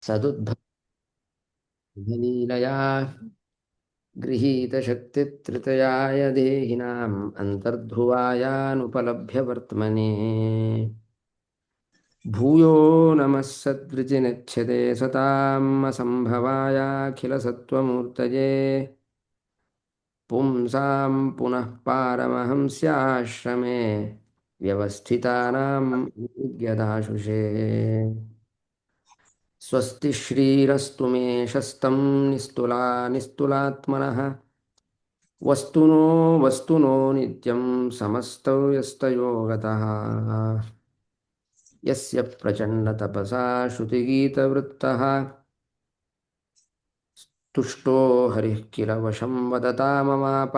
सदुद्धलीलया गृहीतशक्तित्रितयाय देहिनाम् अन्तर्ध्रुवायानुपलभ्य वर्त्मने भूयो नमः सद्वृजिनच्छते सताम् असम्भवायाखिलसत्त्वमूर्तये पुंसां पुनः पारमहंस्याश्रमे व्यवस्थितानां यदाशुषे स्वस्ति श्रीरस्तु मे शस्तं निस्तुला निस्तुलात्मनः वस्तुनो वस्तुनो नित्यं समस्तव्यस्तयोगतः यस्य प्रचण्डतपसा श्रुतिगीतवृत्तः तुष्टो हरिः किल वशं वदताममाप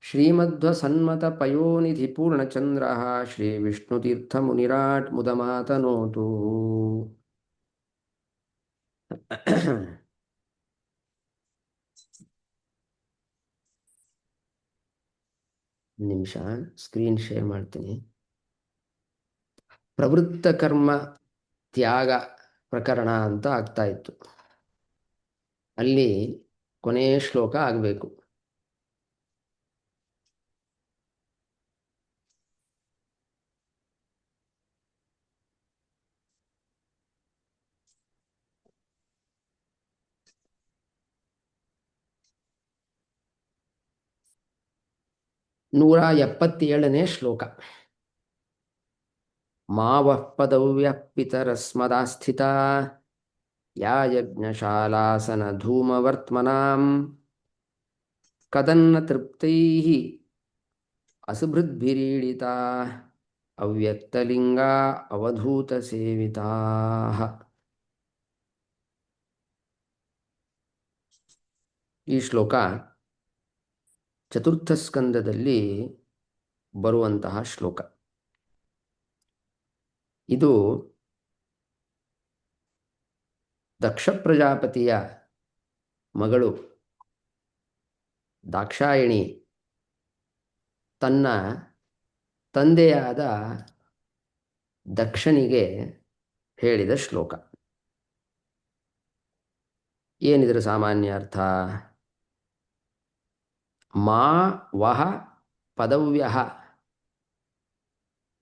श्रीमध्वसन्मतपयोनिधिपूर्णचन्द्रः श्रीविष्णुतीर्थमुनिराट् मुदमातनोतु ನಿಮಿಷ ಸ್ಕ್ರೀನ್ ಶೇರ್ ಮಾಡ್ತೀನಿ. ಪ್ರವೃತ್ತ ಕರ್ಮ ತ್ಯಾಗ ಪ್ರಕರಣ ಅಂತ ಆಗ್ತಾ ಇತ್ತು. ಅಲ್ಲಿ ಕೊನೆಯ ಶ್ಲೋಕ ಆಗಬೇಕು. ನೂರ 77ನೇ ಶ್ಲೋಕ. ಮಾವಃ ಪದವ್ಯಃ ಪಿತರಸ್ಮದಾಸ್ಥಿತಾ ಯಾ ಯಜ್ಞಶಾಲಾಸನ ಧೂಮವರ್ತ್ಮನಾಂ ಕದನ್ನ ತೃಪ್ತೈಃ ಅಸುಭೃದ್ಭಿರೀಡಿತಾ ಅವ್ಯಕ್ತಲಿಂಗಾ ಅವಧೂತ ಸೇವಿತಾಃ. ಈ ಶ್ಲೋಕ ಚತುರ್ಥ ಸ್ಕಂದದಲ್ಲಿ ಬರುವಂತಹ ಶ್ಲೋಕ. ಇದು ದಕ್ಷ ಪ್ರಜಾಪತಿಯ ಮಗಳು ದಾಕ್ಷಾಯಿಣಿ ತನ್ನ ತಂದೆಯಾದ ದಕ್ಷನಿಗೆ ಹೇಳಿದ ಶ್ಲೋಕ. ಏನಿದ್ರ ಸಾಮಾನ್ಯ ಅರ್ಥ? ಮಾ ವಹ ಪದವ್ಯಃ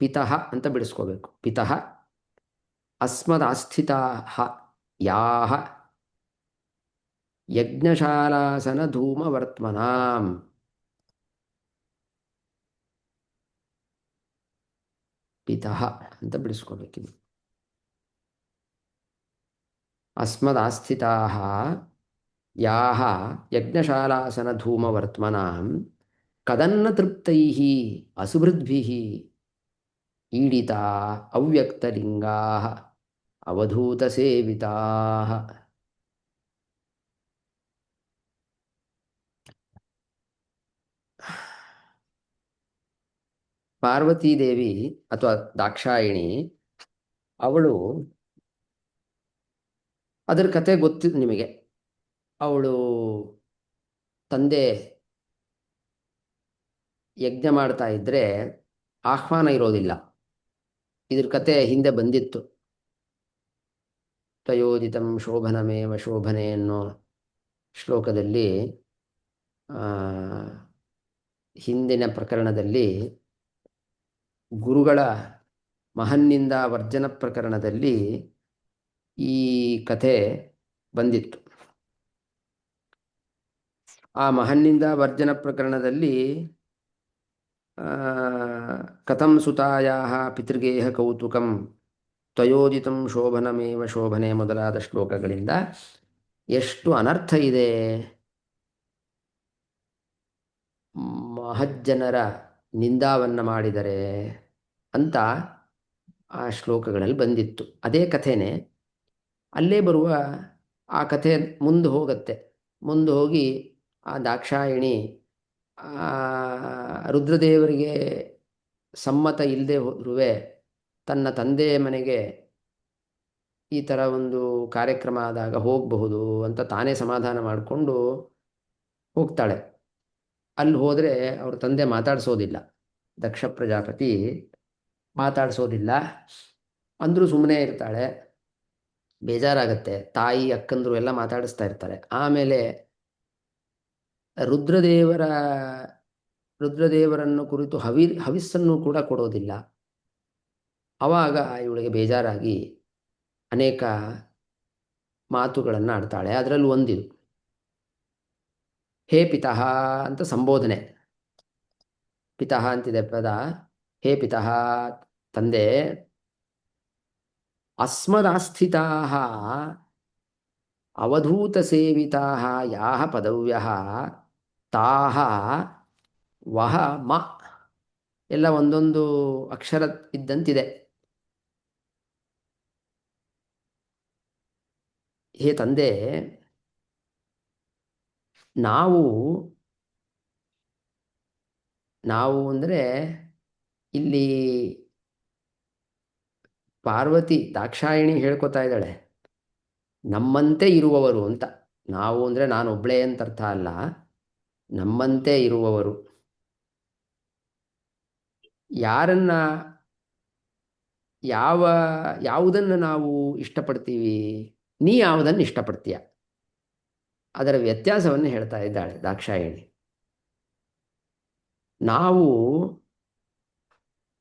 ಪಿತಃ ಅಂತ ಬಿಡಿಸ್ಕೋಬೇಕು. ಪಿತಃ ಅಸ್ಮದಾಸ್ಥಿತಾಃ ಯಾಃ ಯಜ್ಞಶಾಲಾಸನ ಧೂಮವರ್ತ್ಮನಾಂ. ಪಿತಃ ಅಂತ ಬಿಡಿಸ್ಕೋಬೇಕಿದೆ. ಅಸ್ಮದಾಸ್ಥಿತಾಃ ಯಾಃ ಯಜ್ಞಶಾಲಾಸನ ಧೂಮವರ್ತ್ಮನಾಂ ಕದನ್ನ ತೃಪ್ತೈಃ ಅಸುಭೃದ್ಭಿಃ ಈಡಿತಾ ಅವ್ಯಕ್ತಲಿಂಗಾಃ ಅವಧೂತ ಸೇವಿತಾಃ. ಪಾರ್ವತೀದೇವಿ ಅಥವಾ ದಾಕ್ಷಾಯಿಣಿ ಅವಳು, ಅದರ ಕತೆ ಗೊತ್ತಿದ್ದು ನಿಮಗೆ. ಅವಳು ತಂದೆ ಯಜ್ಞ ಮಾಡ್ತಾ ಇದ್ದರೆ ಆಹ್ವಾನ ಇರೋದಿಲ್ಲ. ಇದ್ರ ಕತೆ ಹಿಂದೆ ಬಂದಿತ್ತು. ತಯೋದಿತಂ ಶೋಭನಮೇವ ಶೋಭನೆ ಅನ್ನೋ ಶ್ಲೋಕದಲ್ಲಿ, ಹಿಂದಿನ ಪ್ರಕರಣದಲ್ಲಿ ಗುರುಗಳ ಮಹನ್ನಿಂದ ವರ್ಜನ ಪ್ರಕರಣದಲ್ಲಿ ಈ ಕಥೆ ಬಂದಿತ್ತು. ಆ ಮಹನ್ನಿಂದ ವರ್ಜನ ಪ್ರಕರಣದಲ್ಲಿ ಕಥಂ ಸುತಾಯಾಹ ಪಿತೃಗೇಹ ಕೌತುಕಂ ತ್ವಯೋದಿತಂ ಶೋಭನಮೇವ ಶೋಭನೆ ಮೊದಲಾದ ಶ್ಲೋಕಗಳಿಂದ ಎಷ್ಟು ಅನರ್ಥ ಇದೆ, ಮಹಜ್ಜನರ ನಿಂದಾವನ್ನು ಮಾಡಿದರೆ ಅಂತ ಆ ಶ್ಲೋಕಗಳಲ್ಲಿ ಬಂದಿತ್ತು. ಅದೇ ಕಥೆನೇ ಅಲ್ಲೇ ಬರುವ ಆ ಕಥೆ ಮುಂದೆ ಹೋಗುತ್ತೆ. ಮುಂದೆ ಹೋಗಿ ಆ ದಾಕ್ಷಾಯಿಣಿ ರುದ್ರದೇವರಿಗೆ ಸಮ್ಮತ ಇಲ್ಲದೆ ಹೋದ್ರೂ ತನ್ನ ತಂದೆಯ ಮನೆಗೆ ಈ ಥರ ಒಂದು ಕಾರ್ಯಕ್ರಮ ಆದಾಗ ಹೋಗಬಹುದು ಅಂತ ತಾನೇ ಸಮಾಧಾನ ಮಾಡಿಕೊಂಡು ಹೋಗ್ತಾಳೆ. ಅಲ್ಲಿ ಹೋದರೆ ಅವ್ರ ತಂದೆ ಮಾತಾಡಿಸೋದಿಲ್ಲ, ದಕ್ಷ ಪ್ರಜಾಪತಿ ಮಾತಾಡಿಸೋದಿಲ್ಲ. ಅಂದರೂ ಸುಮ್ಮನೆ ಇರ್ತಾಳೆ. ಬೇಜಾರಾಗತ್ತೆ. ತಾಯಿ ಅಕ್ಕಂದ್ರು ಎಲ್ಲ ಮಾತಾಡಿಸ್ತಾ ಇರ್ತಾರೆ. ಆಮೇಲೆ ರುದ್ರದೇವರ ರುದ್ರದೇವರನ್ನು ಕುರಿತು ಹವಿಸ್ಸನ್ನು ಕೂಡ ಕೊಡೋದಿಲ್ಲ. ಆವಾಗ ಇವಳಿಗೆ ಬೇಜಾರಾಗಿ ಅನೇಕ ಮಾತುಗಳನ್ನು ಆಡ್ತಾಳೆ. ಅದರಲ್ಲಿ ಒಂದಿದು, ಹೇ ಪಿತಃ ಅಂತ ಸಂಬೋಧನೆ. ಪಿತಃ ಅಂತಿದೆ ಪದ. ಹೇ ಪಿತಃ, ತಂದೆ, ಅಸ್ಮದಾಸ್ಥಿತಾ ಅವಧೂತ ಸೇವಿತಾ ಯಾ ಪದವ್ಯ ತಾಹ ವಹ ಮ, ಎಲ್ಲ ಒಂದೊಂದು ಅಕ್ಷರ ಇದ್ದಂತಿದೆ. ಹೇ ತಂದೆ, ನಾವು ನಾವು ಅಂದರೆ ಇಲ್ಲಿ ಪಾರ್ವತಿ ದಾಕ್ಷಾಯಿಣಿ ಹೇಳ್ಕೊತಾ ಇದ್ದಾಳೆ, ನಮ್ಮಂತೆ ಇರುವವರು ಅಂತ. ನಾವು ಅಂದರೆ ನಾನು ಒಬ್ಳೇ ಅಂತ ಅರ್ಥ ಅಲ್ಲ, ನಮ್ಮಂತೆ ಇರುವವರು. ಯಾರನ್ನ ಯಾವ ಯಾವುದನ್ನು ನಾವು ಇಷ್ಟಪಡ್ತೀವಿ, ನೀ ಯಾವುದನ್ನು ಇಷ್ಟಪಡ್ತೀಯ, ಅದರ ವ್ಯತ್ಯಾಸವನ್ನು ಹೇಳ್ತಾ ಇದ್ದಾಳೆ ದಾಕ್ಷಾಯಿಣಿ. ನಾವು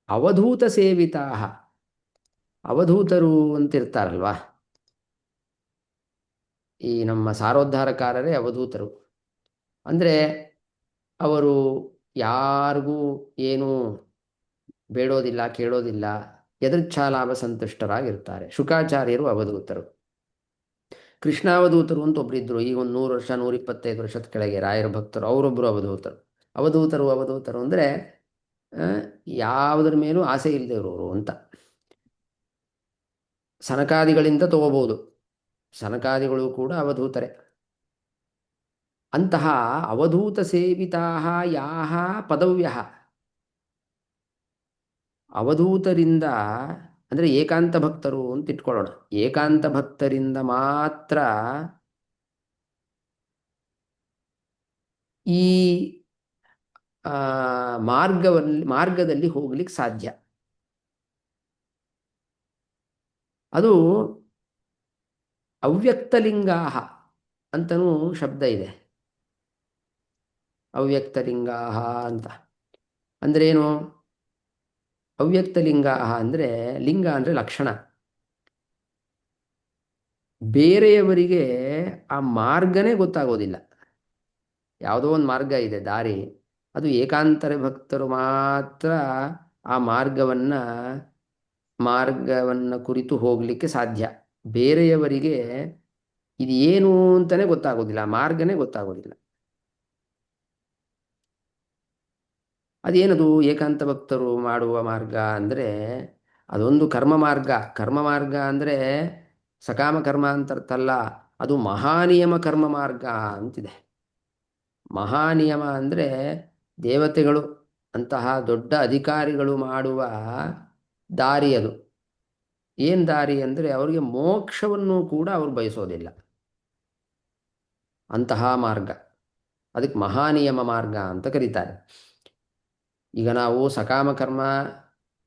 ಅವಧೂತ ಸೇವಿತಾ, ಅವಧೂತರು ಅಂತಿರ್ತಾರಲ್ವಾ, ಈ ನಮ್ಮ ಸಾರೋದ್ಧಾರಕಾರರೇ ಅವಧೂತರು. ಅಂದರೆ ಅವರು ಯಾರಿಗೂ ಏನೂ ಬೇಡೋದಿಲ್ಲ, ಕೇಳೋದಿಲ್ಲ, ಯದೃಚ್ಛಾಲಾಭ ಸಂತುಷ್ಟರಾಗಿರ್ತಾರೆ. ಶುಕಾಚಾರ್ಯರು ಅವಧೂತರು. ಕೃಷ್ಣಾವಧೂತರು ಅಂತ ಒಬ್ಬರಿದ್ದರು, ಈಗ ಒಂದು 100 ವರ್ಷ 125 ವರ್ಷದ ಕೆಳಗೆ ರಾಯರ ಭಕ್ತರು, ಅವರೊಬ್ಬರು ಅವಧೂತರು. ಅವಧೂತರು ಅಂದರೆ ಯಾವುದರ ಮೇಲೂ ಆಸೆ ಇಲ್ಲದೆ ಇರೋರು ಅಂತ. ಸನಕಾದಿಗಳಿಂದ ತಗೋಬಹುದು, ಸನಕಾದಿಗಳು ಕೂಡ ಅವಧೂತರೆ. ಅಂತಹ ಅವಧೂತ ಸೇವಿತಾ ಯಾಹ ಪದವ್ಯ, ಅವಧೂತರಿಂದ ಅಂದರೆ ಏಕಾಂತ ಭಕ್ತರು ಅಂತ ಇಟ್ಕೊಳ್ಳೋಣ. ಏಕಾಂತ ಭಕ್ತರಿಂದ ಮಾತ್ರ ಈ ಮಾರ್ಗದಲ್ಲಿ ಹೋಗ್ಲಿಕ್ಕೆ ಸಾಧ್ಯ. ಅದು ಅವ್ಯಕ್ತಲಿಂಗಾ ಅಂತನೂ ಶಬ್ದ ಇದೆ. ಅವ್ಯಕ್ತಲಿಂಗಾ ಅಂತ ಅಂದ್ರೇನು? ಅವ್ಯಕ್ತಲಿಂಗಾ ಅಂದರೆ, ಲಿಂಗ ಅಂದರೆ ಲಕ್ಷಣ. ಬೇರೆಯವರಿಗೆ ಆ ಮಾರ್ಗನೇ ಗೊತ್ತಾಗೋದಿಲ್ಲ. ಯಾವುದೋ ಒಂದು ಮಾರ್ಗ ಇದೆ, ದಾರಿ, ಅದು ಏಕಾಂತರ ಭಕ್ತರು ಮಾತ್ರ ಆ ಮಾರ್ಗವನ್ನು ಕುರಿತು ಹೋಗಲಿಕ್ಕೆ ಸಾಧ್ಯ. ಬೇರೆಯವರಿಗೆ ಇದು ಏನು ಅಂತಲೇ ಗೊತ್ತಾಗೋದಿಲ್ಲ, ಮಾರ್ಗನೇ ಗೊತ್ತಾಗೋದಿಲ್ಲ. ಅದೇನದು ಏಕಾಂತ ಭಕ್ತರು ಮಾಡುವ ಮಾರ್ಗ ಅಂದರೆ, ಅದೊಂದು ಕರ್ಮ ಮಾರ್ಗ. ಕರ್ಮ ಮಾರ್ಗ ಅಂದರೆ ಸಕಾಮ ಕರ್ಮ ಅಂತ ಅರ್ಥ ಅಲ್ಲ, ಅದು ಮಹಾನಿಯಮ ಕರ್ಮ ಮಾರ್ಗ ಅಂತಿದೆ. ಮಹಾನಿಯಮ ಅಂದರೆ ದೇವತೆಗಳು ಅಂತಹ ದೊಡ್ಡ ಅಧಿಕಾರಿಗಳು ಮಾಡುವ ದಾರಿ ಅದು. ಏನು ದಾರಿ ಅಂದರೆ ಅವರಿಗೆ ಮೋಕ್ಷವನ್ನು ಕೂಡ ಅವರು ಬಯಸೋದಿಲ್ಲ, ಅಂತಹ ಮಾರ್ಗ. ಅದಕ್ಕೆ ಮಹಾನಿಯಮ ಮಾರ್ಗ ಅಂತ ಕರೀತಾರೆ. ಈಗ ನಾವು ಸಕಾಮ ಕರ್ಮ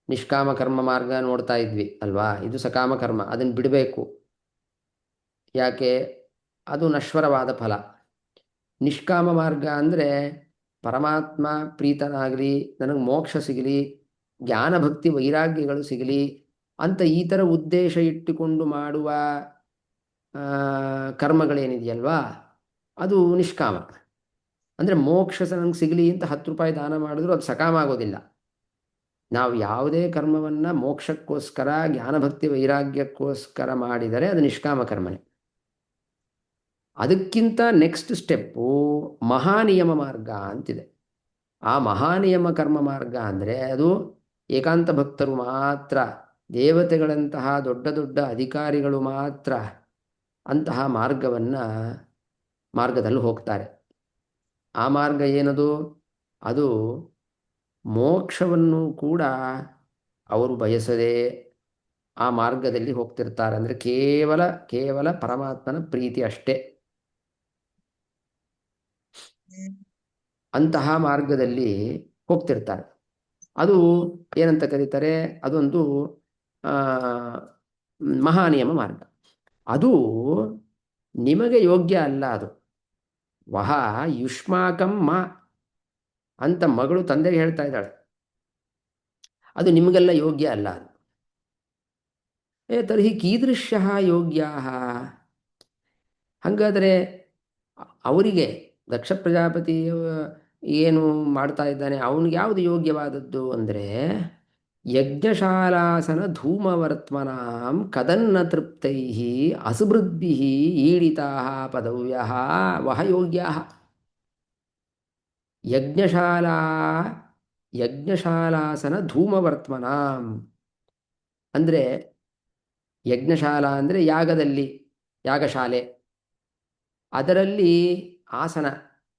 ನಿಷ್ಕಾಮ ಕರ್ಮ ಮಾರ್ಗ ನೋಡ್ತಾ ಇದ್ವಿ ಅಲ್ವಾ, ಇದು ಸಕಾಮ ಕರ್ಮ, ಅದನ್ನು ಬಿಡಬೇಕು. ಯಾಕೆ? ಅದು ನಶ್ವರವಾದ ಫಲ. ನಿಷ್ಕಾಮ ಮಾರ್ಗ ಅಂದರೆ ಪರಮಾತ್ಮ ಪ್ರೀತನಾಗಲಿ, ನನಗೆ ಮೋಕ್ಷ ಸಿಗಲಿ, ಜ್ಞಾನ ಭಕ್ತಿ ವೈರಾಗ್ಯಗಳು ಸಿಗಲಿ ಅಂತ ಈ ಥರ ಉದ್ದೇಶ ಇಟ್ಟುಕೊಂಡು ಮಾಡುವ ಕರ್ಮಗಳೇನಿದೆಯಲ್ವಾ, ಅದು ನಿಷ್ಕಾಮ. ಅಂದರೆ ಮೋಕ್ಷ ನನಗೆ ಸಿಗಲಿ ಅಂತ 10 ರೂಪಾಯಿ ದಾನ ಮಾಡಿದ್ರು ಅದು ಸಕಾಮ ಆಗೋದಿಲ್ಲ. ನಾವು ಯಾವುದೇ ಕರ್ಮವನ್ನು ಮೋಕ್ಷಕ್ಕೋಸ್ಕರ ಜ್ಞಾನಭಕ್ತಿ ವೈರಾಗ್ಯಕ್ಕೋಸ್ಕರ ಮಾಡಿದರೆ ಅದು ನಿಷ್ಕಾಮ ಕರ್ಮನೆ. ಅದಕ್ಕಿಂತ ನೆಕ್ಸ್ಟ್ ಸ್ಟೆಪ್ಪು ಮಹಾನಿಯಮ ಮಾರ್ಗ ಅಂತಿದೆ. ಆ ಮಹಾನಿಯಮ ಕರ್ಮ ಮಾರ್ಗ ಅಂದರೆ ಅದು ಏಕಾಂತ ಭಕ್ತರು ಮಾತ್ರ, ದೇವತೆಗಳಂತಹ ದೊಡ್ಡ ದೊಡ್ಡ ಅಧಿಕಾರಿಗಳು ಮಾತ್ರ ಅಂತಹ ಮಾರ್ಗದಲ್ಲಿ ಹೋಗ್ತಾರೆ. ಆ ಮಾರ್ಗ ಏನದು? ಅದು ಮೋಕ್ಷವನ್ನು ಕೂಡ ಅವರು ಬಯಸದೆ ಆ ಮಾರ್ಗದಲ್ಲಿ ಹೋಗ್ತಿರ್ತಾರೆ. ಅಂದರೆ ಕೇವಲ ಕೇವಲ ಪರಮಾತ್ಮನ ಪ್ರೀತಿ ಅಷ್ಟೇ. ಅಂತಹ ಮಾರ್ಗದಲ್ಲಿ ಹೋಗ್ತಿರ್ತಾರೆ. ಅದು ಏನಂತ ಕರೀತಾರೆ? ಅದೊಂದು ಮಹಾನಿಯಮ ಮಾರ್ಗ. ಅದು ನಿಮಗೆ ಯೋಗ್ಯ ಅಲ್ಲ ಅದು. ವಹ ಯುಷ್ಮಾಕಂ ಮಾ ಅಂತ ಮಗಳು ತಂದೆಗೆ ಹೇಳ್ತಾ ಇದ್ದಾಳೆ. ಅದು ನಿಮಗೆಲ್ಲ ಯೋಗ್ಯ ಅಲ್ಲ ಅದು. ತರ್ಹಿ ಕೀದೃಶ್ಯ ಯೋಗ್ಯಾ, ಹಾಗಾದರೆ ಅವರಿಗೆ ದಕ್ಷ ಪ್ರಜಾಪತಿ ಏನು ಮಾಡ್ತಾ ಇದ್ದಾನೆ ಅವನಿಗೆ ಯಾವುದು ಯೋಗ್ಯವಾದದ್ದು ಅಂದರೆ, ಯಜ್ಞಶಾಲಾಸನ ಧೂಮವರ್ತ್ಮನಾಂ ಕದನ್ನ ತೃಪ್ತೈ ಅಸುಭೃದ್ಭಿ ಈಡಿತಾ ಪದವ್ಯ ವಹ ಯೋಗ್ಯಾ. ಯಜ್ಞಶಾಲಾ ಯಜ್ಞಶಾಲಾಸನ ಧೂಮವರ್ತ್ಮನಾಂ ಅಂದರೆ, ಯಜ್ಞಶಾಲಾ ಅಂದರೆ ಯಾಗದಲ್ಲಿ, ಯಾಗಶಾಲೆ, ಅದರಲ್ಲಿ ಆಸನ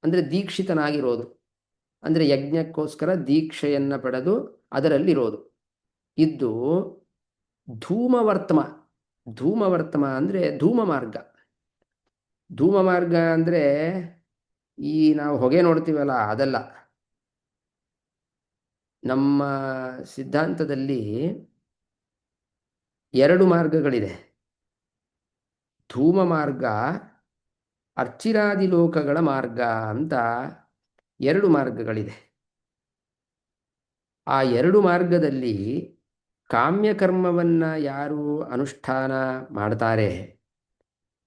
ಅಂದರೆ ದೀಕ್ಷಿತನಾಗಿರೋದು, ಅಂದರೆ ಯಜ್ಞಕ್ಕೋಸ್ಕರ ದೀಕ್ಷೆಯನ್ನು ಪಡೆದು ಅದರಲ್ಲಿರೋದು ಇದ್ದು. ಧೂಮವರ್ತಮ, ಧೂಮವರ್ತಮ ಅಂದರೆ ಧೂಮ ಮಾರ್ಗ. ಧೂಮ ಮಾರ್ಗ ಅಂದರೆ ಈ ನಾವು ಹೊಗೆ ನೋಡ್ತೀವಲ್ಲ ಅದಲ್ಲ. ನಮ್ಮ ಸಿದ್ಧಾಂತದಲ್ಲಿ ಎರಡು ಮಾರ್ಗಗಳಿದೆ. ಧೂಮ ಮಾರ್ಗ, ಅರ್ಚಿರಾದಿ ಲೋಕಗಳ ಮಾರ್ಗ ಅಂತ ಎರಡು ಮಾರ್ಗಗಳಿದೆ. ಆ ಎರಡು ಮಾರ್ಗದಲ್ಲಿ ಕಾಮ್ಯಕರ್ಮವನ್ನು ಯಾರು ಅನುಷ್ಠಾನ ಮಾಡ್ತಾರೆ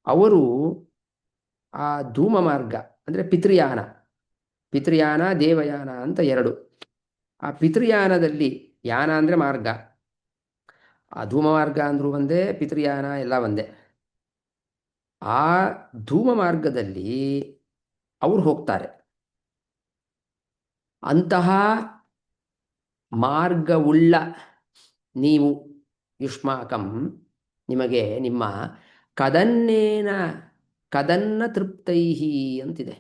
ಅವರು ಆ ಧೂಮ ಮಾರ್ಗ ಅಂದರೆ ಪಿತೃಯಾನ, ಪಿತೃಯಾನ ದೇವಯಾನ ಅಂತ ಎರಡು. ಆ ಪಿತೃಯಾನದಲ್ಲಿ, ಯಾನ ಅಂದರೆ ಮಾರ್ಗ, ಆ ಧೂಮ ಮಾರ್ಗ ಅಂದರೂ ಒಂದೇ, ಪಿತೃಯಾನ ಎಲ್ಲ ಒಂದೇ. ಆ ಧೂಮ ಮಾರ್ಗದಲ್ಲಿ ಅವರು ಹೋಗ್ತಾರೆ. ಅಂತಹ ಮಾರ್ಗವುಳ್ಳ ನೀವು ಯುಷ್ಮಾಕಂ, ನಿಮಗೆ ನಿಮ್ಮ ಕದನ್ನೇನ, ಕದನ್ನ ತೃಪ್ತೈಹಿ ಅಂತಿದೆ.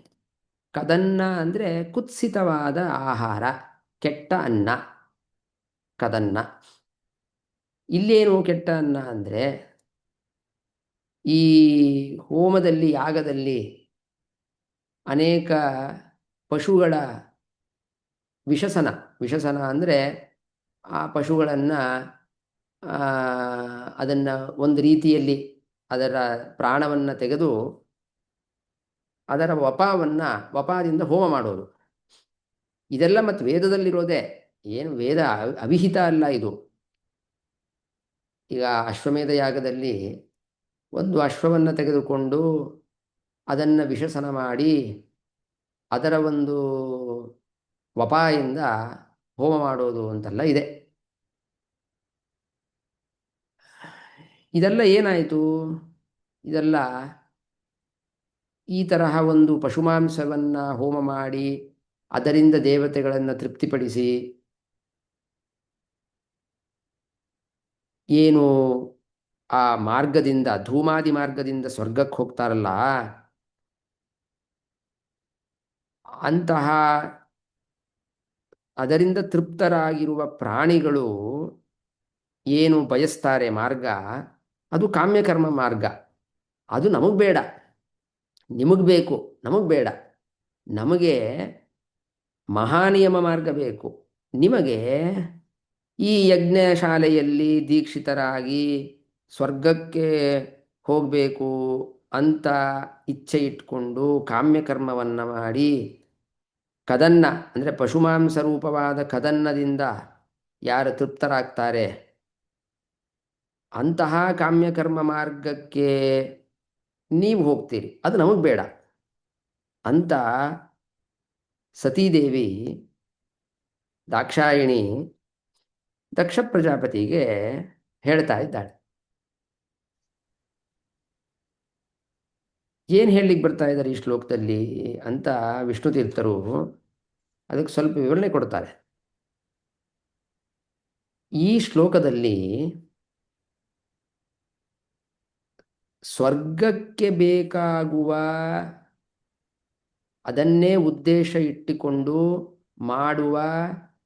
ಕದನ್ನ ಅಂದರೆ ಕುತ್ಸಿತವಾದ ಆಹಾರ, ಕೆಟ್ಟ ಅನ್ನ, ಕದನ್ನ. ಇಲ್ಲೇನು ಕೆಟ್ಟ ಅನ್ನ ಅಂದರೆ, ಈ ಹೋಮದಲ್ಲಿ ಯಾಗದಲ್ಲಿ ಅನೇಕ ಪಶುಗಳ ವಿಷಸನ, ವಿಷಸನ ಅಂದರೆ ಆ ಪಶುಗಳನ್ನು ಅದನ್ನು ಒಂದು ರೀತಿಯಲ್ಲಿ ಅದರ ಪ್ರಾಣವನ್ನು ತೆಗೆದು ಅದರ ವಪಾವನ್ನು, ವಪಾದಿಂದ ಹೋಮ ಮಾಡೋದು. ಇದೆಲ್ಲ ಮತ್ತು ವೇದದಲ್ಲಿರೋದೇ, ಏನು ವೇದ ಅವಿಹಿತ ಅಲ್ಲ ಇದು. ಈಗ ಅಶ್ವಮೇಧ ಯಾಗದಲ್ಲಿ ಒಂದು ಅಶ್ವವನ್ನು ತೆಗೆದುಕೊಂಡು ಅದನ್ನು ವಿಷಸನ ಮಾಡಿ ಅದರ ಒಂದು ವಪಾಯಿಂದ ಹೋಮ ಮಾಡೋದು ಅಂತೆಲ್ಲ ಇದೆ. ಇದೆಲ್ಲ ಏನಾಯಿತು? ಇದೆಲ್ಲ ಈ ತರಹ ಒಂದು ಪಶುಮಾಂಸವನ್ನು ಹೋಮ ಮಾಡಿ ಅದರಿಂದ ದೇವತೆಗಳನ್ನು ತೃಪ್ತಿಪಡಿಸಿ ಏನು ಆ ಮಾರ್ಗದಿಂದ, ಧೂಮಾದಿ ಮಾರ್ಗದಿಂದ ಸ್ವರ್ಗಕ್ಕೆ ಹೋಗ್ತಾರಲ್ಲ, ಅಂತಹ ಅದರಿಂದ ತೃಪ್ತರಾಗಿರುವ ಪ್ರಾಣಿಗಳು ಏನು ಬಯಸ್ತಾರೆ ಮಾರ್ಗ, ಅದು ಕಾಮ್ಯಕರ್ಮ ಮಾರ್ಗ. ಅದು ನಮಗೆ ಬೇಡ, ನಿಮಗೆ ಬೇಕು, ನಮಗೆ ಬೇಡ. ನಮಗೆ ಮಹಾನಿಯಮ ಮಾರ್ಗ ಬೇಕು. ನಿಮಗೆ ಈ ಯಜ್ಞಶಾಲೆಯಲ್ಲಿ ದೀಕ್ಷಿತರಾಗಿ ಸ್ವರ್ಗಕ್ಕೆ ಹೋಗಬೇಕು ಅಂತ ಇಚ್ಛೆ ಇಟ್ಕೊಂಡು ಕಾಮ್ಯಕರ್ಮವನ್ನು ಮಾಡಿ ಕದನ್ನ ಅಂದರೆ ಪಶುಮಾಂಸ ರೂಪವಾದ ಕದನ್ನದಿಂದ ಯಾರು ತೃಪ್ತರಾಗ್ತಾರೆ, ಅಂತಹ ಕಾಮ್ಯಕರ್ಮ ಮಾರ್ಗಕ್ಕೆ ನೀವು ಹೋಗ್ತೀರಿ, ಅದು ನಮಗೆ ಬೇಡ ಅಂತ ಸತೀದೇವಿ ದಾಕ್ಷಾಯಿಣಿ ದಕ್ಷ ಪ್ರಜಾಪತಿಗೆ ಹೇಳ್ತಾ ಇದ್ದಾಳೆ. ಏನು ಹೇಳಲಿಕ್ಕೆ ಬರ್ತಾ ಇದ್ದಾರೆ ಈ ಶ್ಲೋಕದಲ್ಲಿ ಅಂತ ವಿಷ್ಣು ತೀರ್ಥರು ಅದಕ್ಕೆ ಸ್ವಲ್ಪ ವಿವರಣೆ ಕೊಡ್ತಾರೆ. ಈ ಶ್ಲೋಕದಲ್ಲಿ ಸ್ವರ್ಗಕ್ಕೆ ಬೇಕಾಗುವ ಅದನ್ನೇ ಉದ್ದೇಶ ಇಟ್ಟುಕೊಂಡು ಮಾಡುವ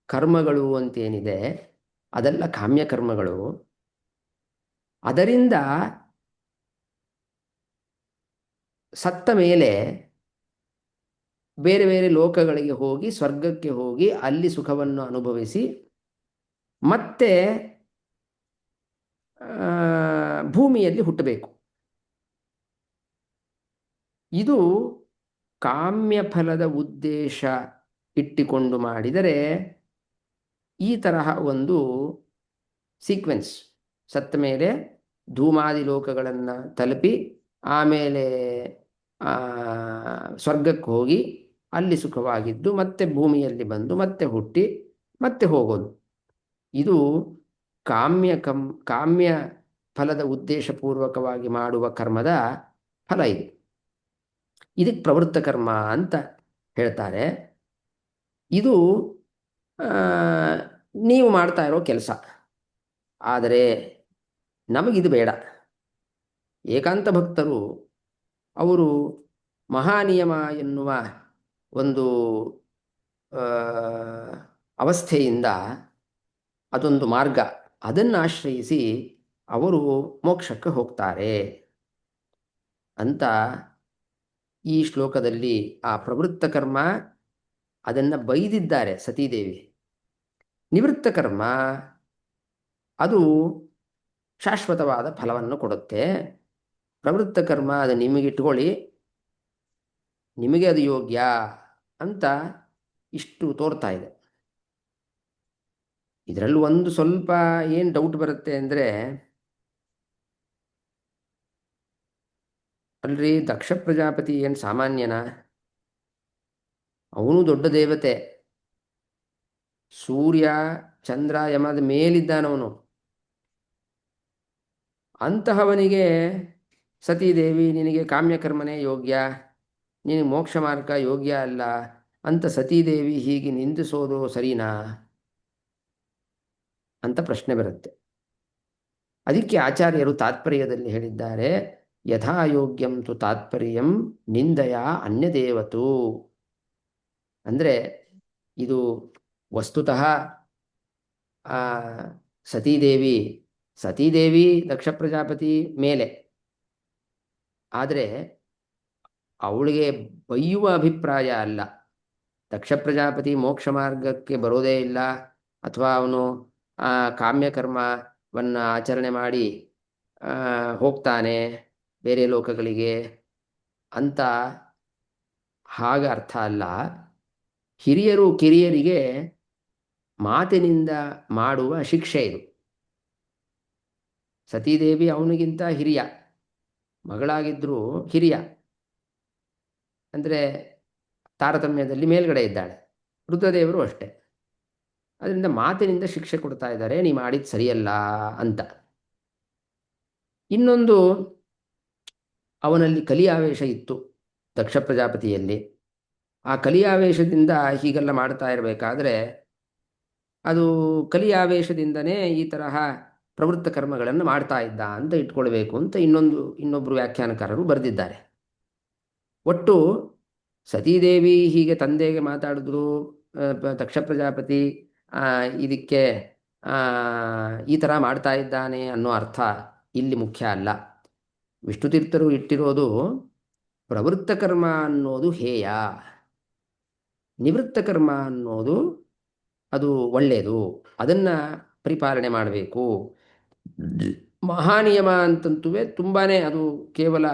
ಕರ್ಮಗಳು ಅಂತೇನಿದೆ ಅದೆಲ್ಲ ಕಾಮ್ಯಕರ್ಮಗಳು. ಅದರಿಂದ ಸತ್ತ ಮೇಲೆ ಬೇರೆ ಬೇರೆ ಲೋಕಗಳಿಗೆ ಹೋಗಿ ಸ್ವರ್ಗಕ್ಕೆ ಹೋಗಿ ಅಲ್ಲಿ ಸುಖವನ್ನು ಅನುಭವಿಸಿ ಮತ್ತೆ ಭೂಮಿಯಲ್ಲಿ ಹುಟ್ಟಬೇಕು. ಇದು ಕಾಮ್ಯ ಫಲದ ಉದ್ದೇಶ ಇಟ್ಟಿಕೊಂಡು ಮಾಡಿದರೆ ಈ ತರಹ ಒಂದು ಸೀಕ್ವೆನ್ಸ್, ಸತ್ತ ಮೇಲೆ ಧೂಮಾದಿ ಲೋಕಗಳನ್ನು ತಲುಪಿ ಆಮೇಲೆ ಆ, ಸ್ವರ್ಗಕ್ಕೆ ಹೋಗಿ ಅಲ್ಲಿ ಸುಖವಾಗಿದ್ದು ಮತ್ತೆ ಭೂಮಿಯಲ್ಲಿ ಬಂದು ಮತ್ತೆ ಹುಟ್ಟಿ ಮತ್ತೆ ಹೋಗೋದು. ಇದು ಕಾಮ್ಯ ಫಲದ ಉದ್ದೇಶಪೂರ್ವಕವಾಗಿ ಮಾಡುವ ಕರ್ಮದ ಫಲ ಇದು. ಇದಕ್ಕೆ ಪ್ರವೃತ್ತ ಕರ್ಮ ಅಂತ ಹೇಳ್ತಾರೆ. ಇದು ಆ, ನೀವು ಮಾಡ್ತಾ ಇರೋ ಕೆಲಸ. ಆದರೆ ನಮಗಿದು ಬೇಡ. ಏಕಾಂತ ಭಕ್ತರು ಅವರು ಮಹಾನಿಯಮ ಎನ್ನುವ ಒಂದು ಆ, ಅವಸ್ಥೆಯಿಂದ, ಅದೊಂದು ಮಾರ್ಗ, ಅದನ್ನು ಆಶ್ರಯಿಸಿ ಅವರು ಮೋಕ್ಷಕ್ಕೆ ಹೋಗ್ತಾರೆ ಅಂತ ಈ ಶ್ಲೋಕದಲ್ಲಿ ಆ ಪ್ರವೃತ್ತ ಕರ್ಮ ಅದನ್ನು ಬೈದಿದ್ದಾರೆ ಸತೀದೇವಿ. ನಿವೃತ್ತ ಕರ್ಮ ಅದು ಶಾಶ್ವತವಾದ ಫಲವನ್ನು ಕೊಡುತ್ತೆ. ಪ್ರವೃತ್ತ ಕರ್ಮ ಅದು ನಿಮಗಿಟ್ಕೊಳ್ಳಿ, ನಿಮಗೆ ಅದು ಯೋಗ್ಯ ಅಂತ ಇಷ್ಟು ತೋರ್ತಾ ಇದೆ. ಇದರಲ್ಲಿ ಒಂದು ಸ್ವಲ್ಪ ಏನು ಡೌಟ್ ಬರುತ್ತೆ ಅಂದರೆ, ಅಲ್ರಿ ದಕ್ಷ ಪ್ರಜಾಪತಿ ಏನು ಸಾಮಾನ್ಯನ? ಅವನು ದೊಡ್ಡ ದೇವತೆ, ಸೂರ್ಯ ಚಂದ್ರ ಯಮದ ಮೇಲಿದ್ದಾನವನು. ಅಂತಹವನಿಗೆ ಸತೀದೇವಿ ನಿನಗೆ ಕಾಮ್ಯಕರ್ಮನೇ ಯೋಗ್ಯ, ನಿನಗೆ ಮೋಕ್ಷ ಮಾರ್ಗ ಯೋಗ್ಯ ಅಲ್ಲ ಅಂತ ಸತೀದೇವಿ ಹೀಗೆ ನಿಂದಿಸೋದು ಸರಿನಾ ಅಂತ ಪ್ರಶ್ನೆ ಬರುತ್ತೆ. ಅದಕ್ಕೆ ಆಚಾರ್ಯರು ತಾತ್ಪರ್ಯದಲ್ಲಿ ಹೇಳಿದ್ದಾರೆ, ಯಥಾಯೋಗ್ಯಂ ತು ತಾತ್ಪರ್ಯಂ ನಿಂದಯ ಅನ್ಯದೇವತು. ಅಂದರೆ ಇದು ವಸ್ತುತಃ ಆ, ಸತೀದೇವಿ ಸತೀದೇವಿ ದಕ್ಷ ಪ್ರಜಾಪತಿ ಮೇಲೆ, ಆದರೆ ಅವಳಿಗೆ ಬೈಯುವ ಅಭಿಪ್ರಾಯ ಅಲ್ಲ. ದಕ್ಷ ಪ್ರಜಾಪತಿ ಮೋಕ್ಷ ಮಾರ್ಗಕ್ಕೆ ಬರೋದೇ ಇಲ್ಲ, ಅಥವಾ ಅವನು ಆ ಕಾಮ್ಯಕರ್ಮವನ್ನು ಆಚರಣೆ ಮಾಡಿ ಹೋಗ್ತಾನೆ ಬೇರೆ ಲೋಕಗಳಿಗೆ ಅಂತ ಹಾಗೆ ಅರ್ಥ ಅಲ್ಲ. ಹಿರಿಯರು ಕಿರಿಯರಿಗೆ ಮಾತಿನಿಂದ ಮಾಡುವ ಶಿಕ್ಷೆ ಇದು. ಸತೀದೇವಿ ಅವನಿಗಿಂತ ಹಿರಿಯ, ಮಗಳಾಗಿದ್ದರೂ ಹಿರಿಯ, ಅಂದರೆ ತಾರತಮ್ಯದಲ್ಲಿ ಮೇಲ್ಗಡೆ ಇದ್ದಾಳೆ. ರುದ್ರದೇವರು ಅಷ್ಟೇ. ಅದರಿಂದ ಮಾತಿನಿಂದ ಶಿಕ್ಷೆ ಕೊಡ್ತಾ ಇದ್ದಾರೆ, ನೀ ಮಾಡಿದ್ದು ಸರಿಯಲ್ಲ ಅಂತ. ಇನ್ನೊಂದು, ಅವನಲ್ಲಿ ಕಲಿಯಾವೇಶ ಇತ್ತು ದಕ್ಷ ಪ್ರಜಾಪತಿಯಲ್ಲಿ. ಆ ಕಲಿಯಾವೇಶದಿಂದ ಹೀಗೆಲ್ಲ ಮಾಡ್ತಾ ಇರಬೇಕಾದ್ರೆ ಅದು ಕಲಿಯಾವೇಶದಿಂದನೇ ಈ ತರಹ ಪ್ರವೃತ್ತ ಕರ್ಮಗಳನ್ನು ಮಾಡ್ತಾ ಇದ್ದ ಅಂತ ಇಟ್ಕೊಳ್ಬೇಕು ಅಂತ ಇನ್ನೊಬ್ಬರು ವ್ಯಾಖ್ಯಾನಕಾರರು ಬರೆದಿದ್ದಾರೆ. ಒಟ್ಟು ಸತೀದೇವಿ ಹೀಗೆ ತಂದೆಗೆ ಮಾತಾಡಿದ್ರು, ದಕ್ಷ ಪ್ರಜಾಪತಿ ಇದಕ್ಕೆ ಈ ಥರ ಮಾಡ್ತಾ ಇದ್ದಾನೆ ಅನ್ನೋ ಅರ್ಥ ಇಲ್ಲಿ ಮುಖ್ಯ ಅಲ್ಲ. ವಿಷ್ಣುತೀರ್ಥರು ಇಟ್ಟಿರೋದು ಪ್ರವೃತ್ತ ಕರ್ಮ ಅನ್ನೋದು ಹೇಯ, ನಿವೃತ್ತ ಕರ್ಮ ಅನ್ನೋದು ಅದು ಒಳ್ಳೆಯದು, ಅದನ್ನು ಪರಿಪಾಲನೆ ಮಾಡಬೇಕು. ಮಹಾನಿಯಮ ಅಂತಂತುವೆ ತುಂಬಾ ಅದು ಕೇವಲ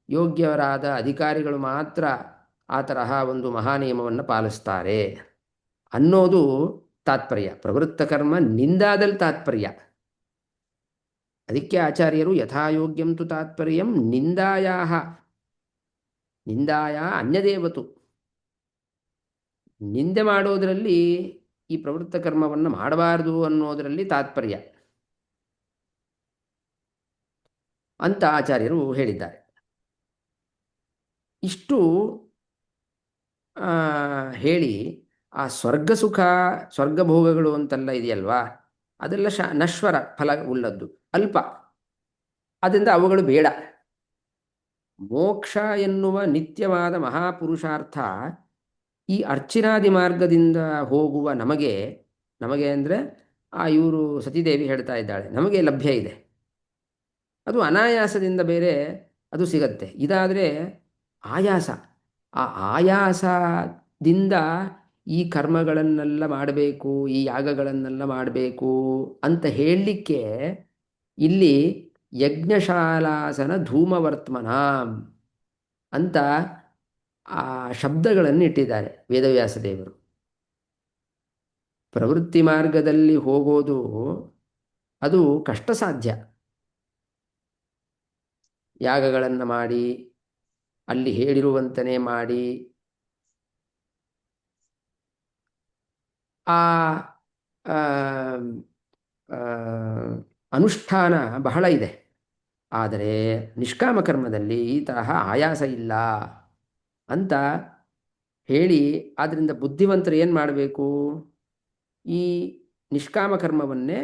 ಯೋಗ್ಯರಾದ ಅಧಿಕಾರಿಗಳು ಮಾತ್ರ ಆ ತರಹ ಒಂದು ಮಹಾನಿಯಮವನ್ನು ಪಾಲಿಸ್ತಾರೆ ಅನ್ನೋದು ತಾತ್ಪರ್ಯ. ಪ್ರವೃತ್ತ ಕರ್ಮ ನಿಂದಾದಲ್ಲಿ ತಾತ್ಪರ್ಯ. ಅದಕ್ಕೆ ಆಚಾರ್ಯರು ಯಥಾಯೋಗ್ಯಂ ತು ತಾತ್ಪರ್ಯಂ ನಿಂದಾಯ ಅನ್ಯದೇವತು. ನಿಂದೆ ಮಾಡೋದರಲ್ಲಿ ಈ ಪ್ರವೃತ್ತ ಕರ್ಮವನ್ನು ಮಾಡಬಾರದು ಅನ್ನೋದರಲ್ಲಿ ತಾತ್ಪರ್ಯ ಅಂತ ಆಚಾರ್ಯರು ಹೇಳಿದ್ದಾರೆ. ಇಷ್ಟು ಹೇಳಿ ಆ ಸ್ವರ್ಗ ಸುಖ, ಸ್ವರ್ಗಭೋಗಗಳು ಅಂತೆಲ್ಲ ಇದೆಯಲ್ವಾ, ಅದೆಲ್ಲ ನಶ್ವರ ಫಲ ಉಳ್ಳದ್ದು, ಅಲ್ಪ. ಅದರಿಂದ ಅವುಗಳು ಬೇಡ. ಮೋಕ್ಷ ಎನ್ನುವ ನಿತ್ಯವಾದ ಮಹಾಪುರುಷಾರ್ಥ ಈ ಅರ್ಚಿನಾದಿ ಮಾರ್ಗದಿಂದ ಹೋಗುವ ನಮಗೆ ಅಂದರೆ ಇವರು ಸತೀದೇವಿ ಹೇಳ್ತಾ ಇದ್ದಾಳೆ, ನಮಗೆ ಲಭ್ಯ ಇದೆ. ಅದು ಅನಾಯಾಸದಿಂದ ಬೇರೆ ಅದು ಸಿಗತ್ತೆ. ಇದಾದರೆ ಆಯಾಸ. ಆ ಆಯಾಸದಿಂದ ಈ ಕರ್ಮಗಳನ್ನೆಲ್ಲ ಮಾಡಬೇಕು, ಈ ಯಾಗಗಳನ್ನೆಲ್ಲ ಮಾಡಬೇಕು ಅಂತ ಹೇಳಲಿಕ್ಕೆ ಇಲ್ಲಿ ಯಜ್ಞಶಾಲಾಸನ ಧೂಮವರ್ತ್ಮನ ಅಂತ ಆ ಶಬ್ದಗಳನ್ನು ಇಟ್ಟಿದ್ದಾರೆ ವೇದವ್ಯಾಸ ದೇವರು. ಪ್ರವೃತ್ತಿ ಮಾರ್ಗದಲ್ಲಿ ಹೋಗೋದು ಅದು ಕಷ್ಟ ಸಾಧ್ಯ. ಯಾಗಗಳನ್ನು ಮಾಡಿ ಅಲ್ಲಿ ಹೇಳಿರುವಂತನೇ ಮಾಡಿ ಆ ಆ, ಆ, ಅನುಷ್ಠಾನ ಬಹಳ ಇದೆ. ಆದರೆ ನಿಷ್ಕಾಮ ಕರ್ಮದಲ್ಲಿ ಈ ತರಹ ಆಯಾಸ ಇಲ್ಲ ಅಂತ ಹೇಳಿ, ಆದ್ದರಿಂದ ಬುದ್ಧಿವಂತರು ಏನು ಮಾಡಬೇಕು? ಈ ನಿಷ್ಕಾಮ ಕರ್ಮವನ್ನೇ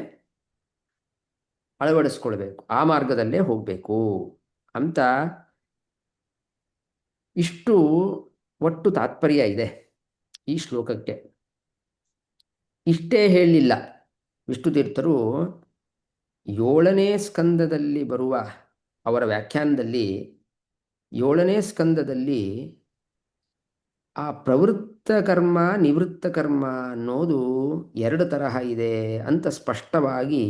ಅಳವಡಿಸ್ಕೊಳ್ಬೇಕು, ಆ ಮಾರ್ಗದಲ್ಲೇ ಹೋಗಬೇಕು ಅಂತ ಇಷ್ಟು ಒಟ್ಟು ತಾತ್ಪರ್ಯ ಇದೆ ಈ ಶ್ಲೋಕಕ್ಕೆ. ಇಷ್ಟೇ ಹೇಳಲಿಲ್ಲ ವಿಷ್ಣುತೀರ್ಥರು. 7ನೇ ಸ್ಕಂದದಲ್ಲಿ ಬರುವ ಅವರ ವ್ಯಾಖ್ಯಾನದಲ್ಲಿ 7ನೇ ಸ್ಕಂದದಲ್ಲಿ ಆ ಪ್ರವೃತ್ತ ಕರ್ಮ ನಿವೃತ್ತ ಕರ್ಮ ಅನ್ನೋದು 2 ತರಹ ಇದೆ ಅಂತ ಸ್ಪಷ್ಟವಾಗಿ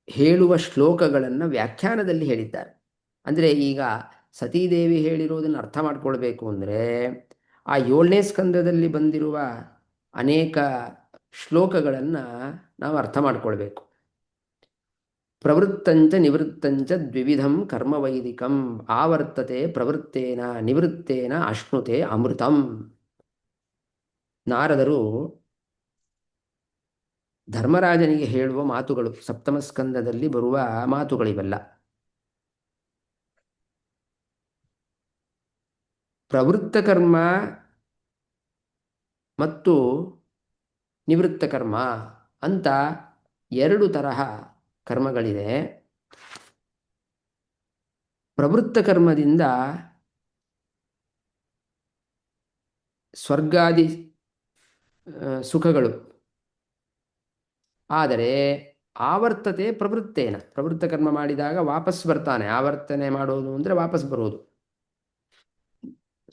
ಹೇಳುವ ಶ್ಲೋಕಗಳನ್ನು ವ್ಯಾಖ್ಯಾನದಲ್ಲಿ ಹೇಳಿದ್ದಾರೆ. ಅಂದರೆ ಈಗ ಸತೀದೇವಿ ಹೇಳಿರೋದನ್ನು ಅರ್ಥ ಮಾಡ್ಕೊಳ್ಬೇಕು ಅಂದರೆ ಆ 7ನೇ ಸ್ಕಂದದಲ್ಲಿ ಬಂದಿರುವ ಅನೇಕ ಶ್ಲೋಕಗಳನ್ನು ನಾವು ಅರ್ಥ ಮಾಡ್ಕೊಳ್ಬೇಕು. ಪ್ರವೃತ್ತಂಚ ನಿವೃತ್ತಂಚ ದ್ವಿವಿಧಂ ಕರ್ಮವೈದಿಕಂ ಆವರ್ತತೆ ಪ್ರವೃತ್ತೇನ ನಿವೃತ್ತೇನ ಅಶ್ನುತೆ ಅಮೃತಂ. ನಾರದರು ಧರ್ಮರಾಜನಿಗೆ ಹೇಳುವ ಮಾತುಗಳು, ಸಪ್ತಮ ಸ್ಕಂದದಲ್ಲಿ ಬರುವ ಮಾತುಗಳಿವೆಲ್ಲ. ಪ್ರವೃತ್ತ ಕರ್ಮ ಮತ್ತು ನಿವೃತ್ತ ಕರ್ಮ ಅಂತ 2 ತರಹ ಕರ್ಮಗಳಿದೆ. ಪ್ರವೃತ್ತ ಕರ್ಮದಿಂದ ಸ್ವರ್ಗಾದಿ ಸುಖಗಳು, ಆದರೆ ಆವರ್ತತೆ ಪ್ರವೃತ್ತೇನ. ಪ್ರವೃತ್ತ ಕರ್ಮ ಮಾಡಿದಾಗ ವಾಪಸ್ ಬರ್ತಾನೆ. ಆವರ್ತನೆ ಮಾಡೋದು ಅಂದರೆ ವಾಪಸ್ ಬರೋದು.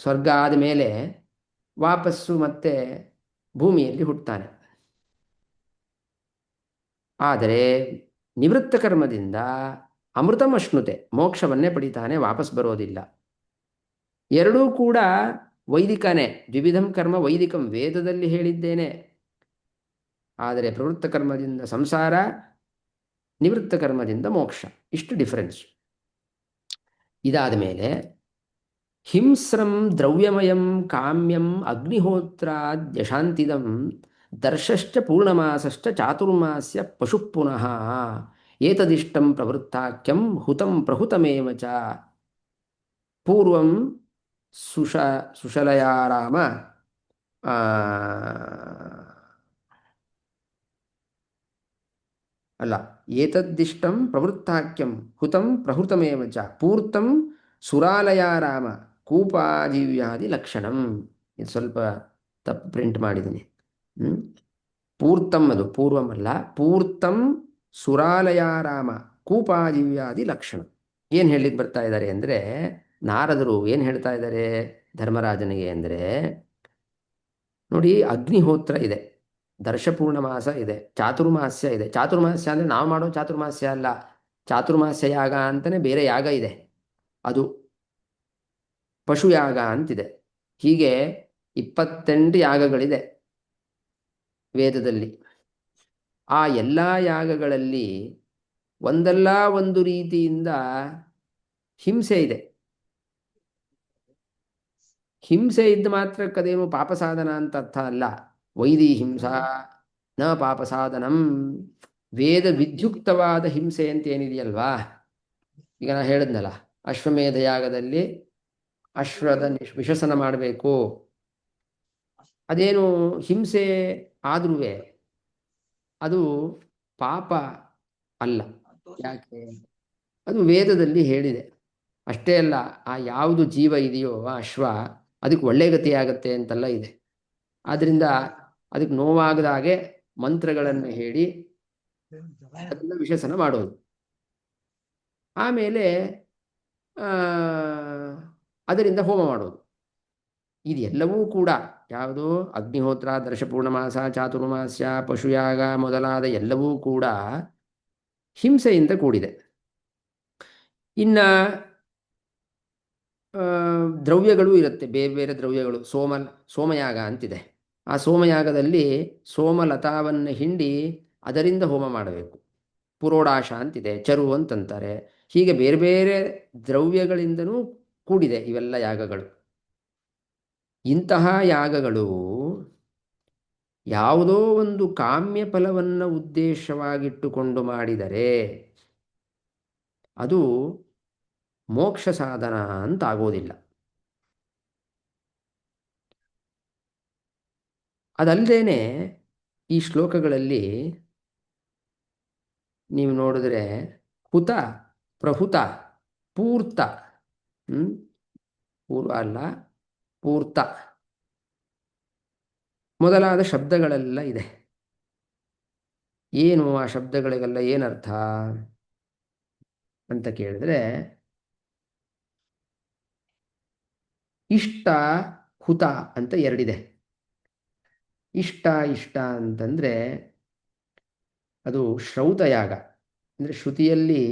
ಸ್ವರ್ಗ ಆದ ಮೇಲೆ ವಾಪಸ್ಸು ಮತ್ತೆ ಭೂಮಿಯಲ್ಲಿ ಹುಟ್ಟುತ್ತಾನೆ. ಆದರೆ ನಿವೃತ್ತ ಕರ್ಮದಿಂದ ಅಮೃತಮಶ್ನುತೆ, ಮೋಕ್ಷವನ್ನೇ ಪಡಿತಾನೆ, ವಾಪಸ್ ಬರೋದಿಲ್ಲ. ಎರಡೂ ಕೂಡ ವೈದಿಕನೇ. ದ್ವಿವಿಧಂ ಕರ್ಮ ವೈದಿಕಂ, ವೇದದಲ್ಲಿ ಹೇಳಿದ್ದೇನೆ. ಆದರೆ ಪ್ರವೃತ್ತ ಕರ್ಮದಿಂದ ಸಂಸಾರ, ನಿವೃತ್ತ ಕರ್ಮದಿಂದ ಮೋಕ್ಷ, ಇಷ್ಟು ಡಿಫರೆನ್ಸ್. ಇದಾದ ಮೇಲೆ ಹಿಂಸ್ರಂ ದ್ರವ್ಯಮಯಂ ಕಾಮ್ಯಂ ಅಗ್ನಿಹೋತ್ರಾದ್ಯಶಾಂತಿದಂ ದರ್ಶಶ್ಚ ಪೂರ್ಣಮಾಸಶ್ಚ ಚಾತುರ್ಮಾಸ್ಯ ಪಶು ಪುನಃ ಏತದಿಷ್ಟಂ ಪ್ರವೃತ್ತಾಖ್ಯಂ ಹುತಂ ಪ್ರಹುತಮೇವ ಚ ಪೂರ್ವಂ ಸುಶಲಯಾರಾಮ ಅಲ್ಲ, ಏತದ್ದಿಷ್ಟಂ ಪ್ರವೃತ್ತಾಖ್ಯಂ ಹುತಂ ಪ್ರಹುತಮೇವ ಚ ಪೂರ್ತಂ ಸುರಾಲಯಾರಾಮ ಕೂಪಾಜೀವ್ಯಾದಿ ಲಕ್ಷಣಂ. ಇದು ಸ್ವಲ್ಪ ತಪ್ಪು ಪ್ರಿಂಟ್ ಮಾಡಿದ್ದೀನಿ. ಪೂರ್ತಂ, ಅದು ಪೂರ್ವಮಲ್ಲ, ಪೂರ್ತಂ ಸುರಾಲಯಾರಾಮ ಕೂಪಾಜೀವ್ಯಾದಿ ಲಕ್ಷಣ. ಏನು ಹೇಳಲಿಕ್ಕೆ ಬರ್ತಾ ಇದ್ದಾರೆ ಅಂದರೆ, ನಾರದರು ಏನು ಹೇಳ್ತಾ ಇದ್ದಾರೆ ಧರ್ಮರಾಜನಿಗೆ ಅಂದರೆ, ನೋಡಿ, ಅಗ್ನಿಹೋತ್ರ ಇದೆ, ದರ್ಶಪೂರ್ಣಮಾಸ ಇದೆ, ಚಾತುರ್ಮಾಸ್ಯ ಇದೆ. ಚಾತುರ್ಮಾಸ್ಯ ಅಂದರೆ ನಾವು ಮಾಡೋ ಚಾತುರ್ಮಾಸ್ಯ ಅಲ್ಲ, ಚಾತುರ್ಮಾಸ್ಯ ಯಾಗ ಅಂತಲೇ ಬೇರೆ ಯಾಗ ಇದೆ, ಅದು ಪಶುಯಾಗ ಅಂತಿದೆ. ಹೀಗೆ 28 ಯಾಗಗಳಿದೆ ವೇದದಲ್ಲಿ. ಆ ಎಲ್ಲ ಯಾಗಗಳಲ್ಲಿ ಒಂದಲ್ಲ ಒಂದು ರೀತಿಯಿಂದ ಹಿಂಸೆ ಇದೆ. ಹಿಂಸೆ ಇದ್ದ ಮಾತ್ರಕ್ಕದೇನು ಪಾಪ ಸಾಧನ ಅಂತ ಅರ್ಥ ಅಲ್ಲ. ವೈದಿ ಹಿಂಸಾ ನ ಪಾಪ ಸಾಧನಂ. ವೇದ ವಿದ್ಯುಕ್ತವಾದ ಹಿಂಸೆ ಅಂತ ಏನಿದೆಯಲ್ವಾ, ಈಗ ನಾ ಹೇಳಿದ್ನಲ್ಲ, ಅಶ್ವಮೇಧ ಯಾಗದಲ್ಲಿ ಅಶ್ವದ ವಿಶಸನ ಮಾಡಬೇಕು, ಅದೇನು ಹಿಂಸೆ ಆದ್ರೂ ಅದು ಪಾಪ ಅಲ್ಲ. ಯಾಕೆ? ಅದು ವೇದದಲ್ಲಿ ಹೇಳಿದೆ. ಅಷ್ಟೇ ಅಲ್ಲ, ಆ ಯಾವುದು ಜೀವ ಇದೆಯೋ ಆ ಅಶ್ವ, ಅದಕ್ಕೆ ಒಳ್ಳೆ ಗತಿಯಾಗತ್ತೆ ಅಂತೆಲ್ಲ ಇದೆ. ಆದ್ದರಿಂದ ಅದಕ್ಕೆ ನೋವಾಗದ ಹಾಗೆ ಮಂತ್ರಗಳನ್ನು ಹೇಳಿ ಅದನ್ನು ವಿಶೇಷಣ ಮಾಡೋದು. ಆಮೇಲೆ ಅದರಿಂದ ಹೋಮ ಮಾಡೋದು. ಇದೆಲ್ಲವೂ ಕೂಡ ಯಾವುದು ಅಗ್ನಿಹೋತ್ರ, ದರ್ಶಪೂರ್ಣಮಾಸ, ಚಾತುರ್ಮಾಸ್ಯ, ಪಶುಯಾಗ ಮೊದಲಾದ ಎಲ್ಲವೂ ಕೂಡ ಹಿಂಸೆಯಿಂದ ಕೂಡಿದೆ. ಇನ್ನು ಆ, ದ್ರವ್ಯಗಳು ಇರುತ್ತೆ, ಬೇರೆ ಬೇರೆ ದ್ರವ್ಯಗಳು. ಸೋಮಯಾಗ ಅಂತಿದೆ. ಆ ಸೋಮಯಾಗದಲ್ಲಿ ಸೋಮಲತಾವನ್ನು ಹಿಂಡಿ ಅದರಿಂದ ಹೋಮ ಮಾಡಬೇಕು. ಪುರೋಡಾಶ ಅಂತಿದೆ, ಚರು ಅಂತಂತಾರೆ. ಹೀಗೆ ಬೇರೆ ಬೇರೆ ದ್ರವ್ಯಗಳಿಂದನೂ ಕೂಡಿದೆ ಇವೆಲ್ಲ ಯಾಗಗಳು. ಇಂತಹ ಯಾಗಗಳು ಯಾವುದೋ ಒಂದು ಕಾಮ್ಯ ಫಲವನ್ನು ಉದ್ದೇಶವಾಗಿಟ್ಟುಕೊಂಡು ಮಾಡಿದರೆ ಅದು ಮೋಕ್ಷ ಸಾಧನ ಅಂತಾಗೋದಿಲ್ಲ. ಅದಲ್ಲದೇನೆ ಈ ಶ್ಲೋಕಗಳಲ್ಲಿ ನೀವು ನೋಡಿದ್ರೆ ಹುತ, ಪ್ರಹುತ, ಪೂರ್ತ, ಪೂರ್ವ ಅಲ್ಲ ಪೂರ್ತ ಮೊದಲಾದ ಶಬ್ದಗಳೆಲ್ಲ ಇದೆ. ಏನು ಆ ಶಬ್ದಗಳಿಗೆಲ್ಲ ಏನರ್ಥ ಅಂತ ಕೇಳಿದ್ರೆ, ಇಷ್ಟ ಹುತ ಅಂತ ಎರಡಿದೆ. ಇಷ್ಟ ಇಷ್ಟ ಅಂತಂದರೆ ಅದು ಶ್ರೌತಯಾಗ, ಅಂದರೆ ಶ್ರುತಿಯಲ್ಲಿ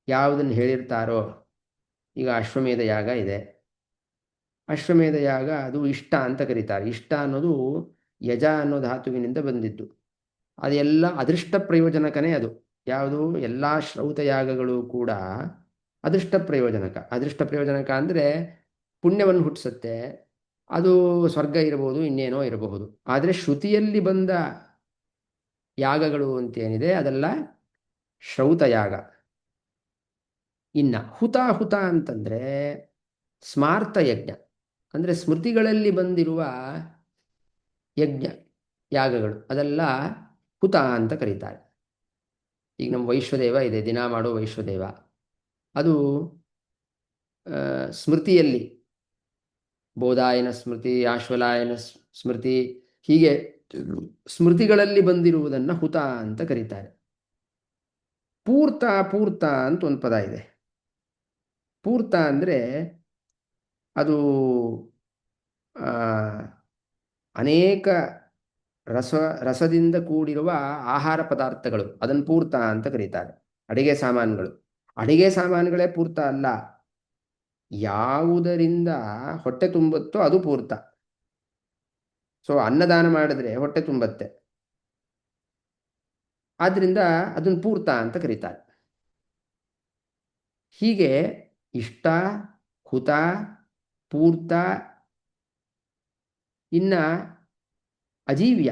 ಯಾವುದನ್ನು ಹೇಳಿರ್ತಾರೋ. ಈಗ ಅಶ್ವಮೇಧ ಯಾಗ ಇದೆ, ಅಶ್ವಮೇಧ ಯಾಗ ಅದು ಇಷ್ಟ ಅಂತ ಕರೀತಾರೆ. ಇಷ್ಟ ಅನ್ನೋದು ಯಜ ಅನ್ನೋ ಧಾತುವಿನಿಂದ ಬಂದಿದ್ದು. ಅದೆಲ್ಲ ಅದೃಷ್ಟ ಪ್ರಯೋಜನಕನೇ ಅದು. ಯಾವುದು ಎಲ್ಲ ಶ್ರೌತ ಯಾಗಗಳು ಕೂಡ ಅದೃಷ್ಟ ಪ್ರಯೋಜನಕ. ಅದೃಷ್ಟ ಪ್ರಯೋಜನಕ ಅಂದರೆ ಪುಣ್ಯವನ್ನು ಹುಟ್ಟಿಸುತ್ತೆ. ಅದು ಸ್ವರ್ಗ ಇರಬಹುದು, ಇನ್ನೇನೋ ಇರಬಹುದು. ಆದರೆ ಶ್ರುತಿಯಲ್ಲಿ ಬಂದ ಯಾಗಗಳು ಅಂತೇನಿದೆ ಅದೆಲ್ಲ ಶ್ರೌತಯಾಗ. ಇನ್ನು ಹುತಾಹುತ ಅಂತಂದರೆ ಸ್ಮಾರ್ತ ಯಜ್ಞ, ಅಂದರೆ ಸ್ಮೃತಿಗಳಲ್ಲಿ ಬಂದಿರುವ ಯಜ್ಞ ಯಾಗಗಳು, ಅದೆಲ್ಲ ಹುತ ಅಂತ ಕರೀತಾರೆ. ಈಗ ನಮ್ಮ ವೈಶ್ವದೇವ ಇದೆ, ದಿನ ಮಾಡೋ ವೈಶ್ವದೇವ, ಅದು ಸ್ಮೃತಿಯಲ್ಲಿ ಬೋಧಾಯನ ಸ್ಮೃತಿ, ಆಶ್ವಲಾಯನ ಸ್ಮೃತಿ, ಹೀಗೆ ಸ್ಮೃತಿಗಳಲ್ಲಿ ಬಂದಿರುವುದನ್ನು ಹುತ ಅಂತ ಕರೀತಾರೆ. ಪೂರ್ತ ಪೂರ್ತ ಅಂತ ಒಂದು ಪದ ಇದೆ. ಪೂರ್ತ ಅಂದರೆ ಅದು ಅನೇಕ ರಸದಿಂದ ಕೂಡಿರುವ ಆಹಾರ ಪದಾರ್ಥಗಳು, ಅದನ್ನು ಪೂರ್ತ ಅಂತ ಕರೀತಾರೆ. ಅಡಿಗೆ ಸಾಮಾನುಗಳು, ಅಡಿಗೆ ಸಾಮಾನುಗಳೇ ಪೂರ್ತ ಅಲ್ಲ, ಯಾವುದರಿಂದ ಹೊಟ್ಟೆ ತುಂಬುತ್ತೋ ಅದು ಪೂರ್ತ. ಸೊ ಅನ್ನದಾನ ಮಾಡಿದ್ರೆ ಹೊಟ್ಟೆ ತುಂಬತ್ತೆ, ಆದ್ದರಿಂದ ಅದನ್ನು ಪೂರ್ತ ಅಂತ ಕರೀತಾರೆ. ಹೀಗೆ ಇಷ್ಟ, ಹುತ, ಪೂರ್ತ, ಇನ್ನ ಅಜೀವ್ಯ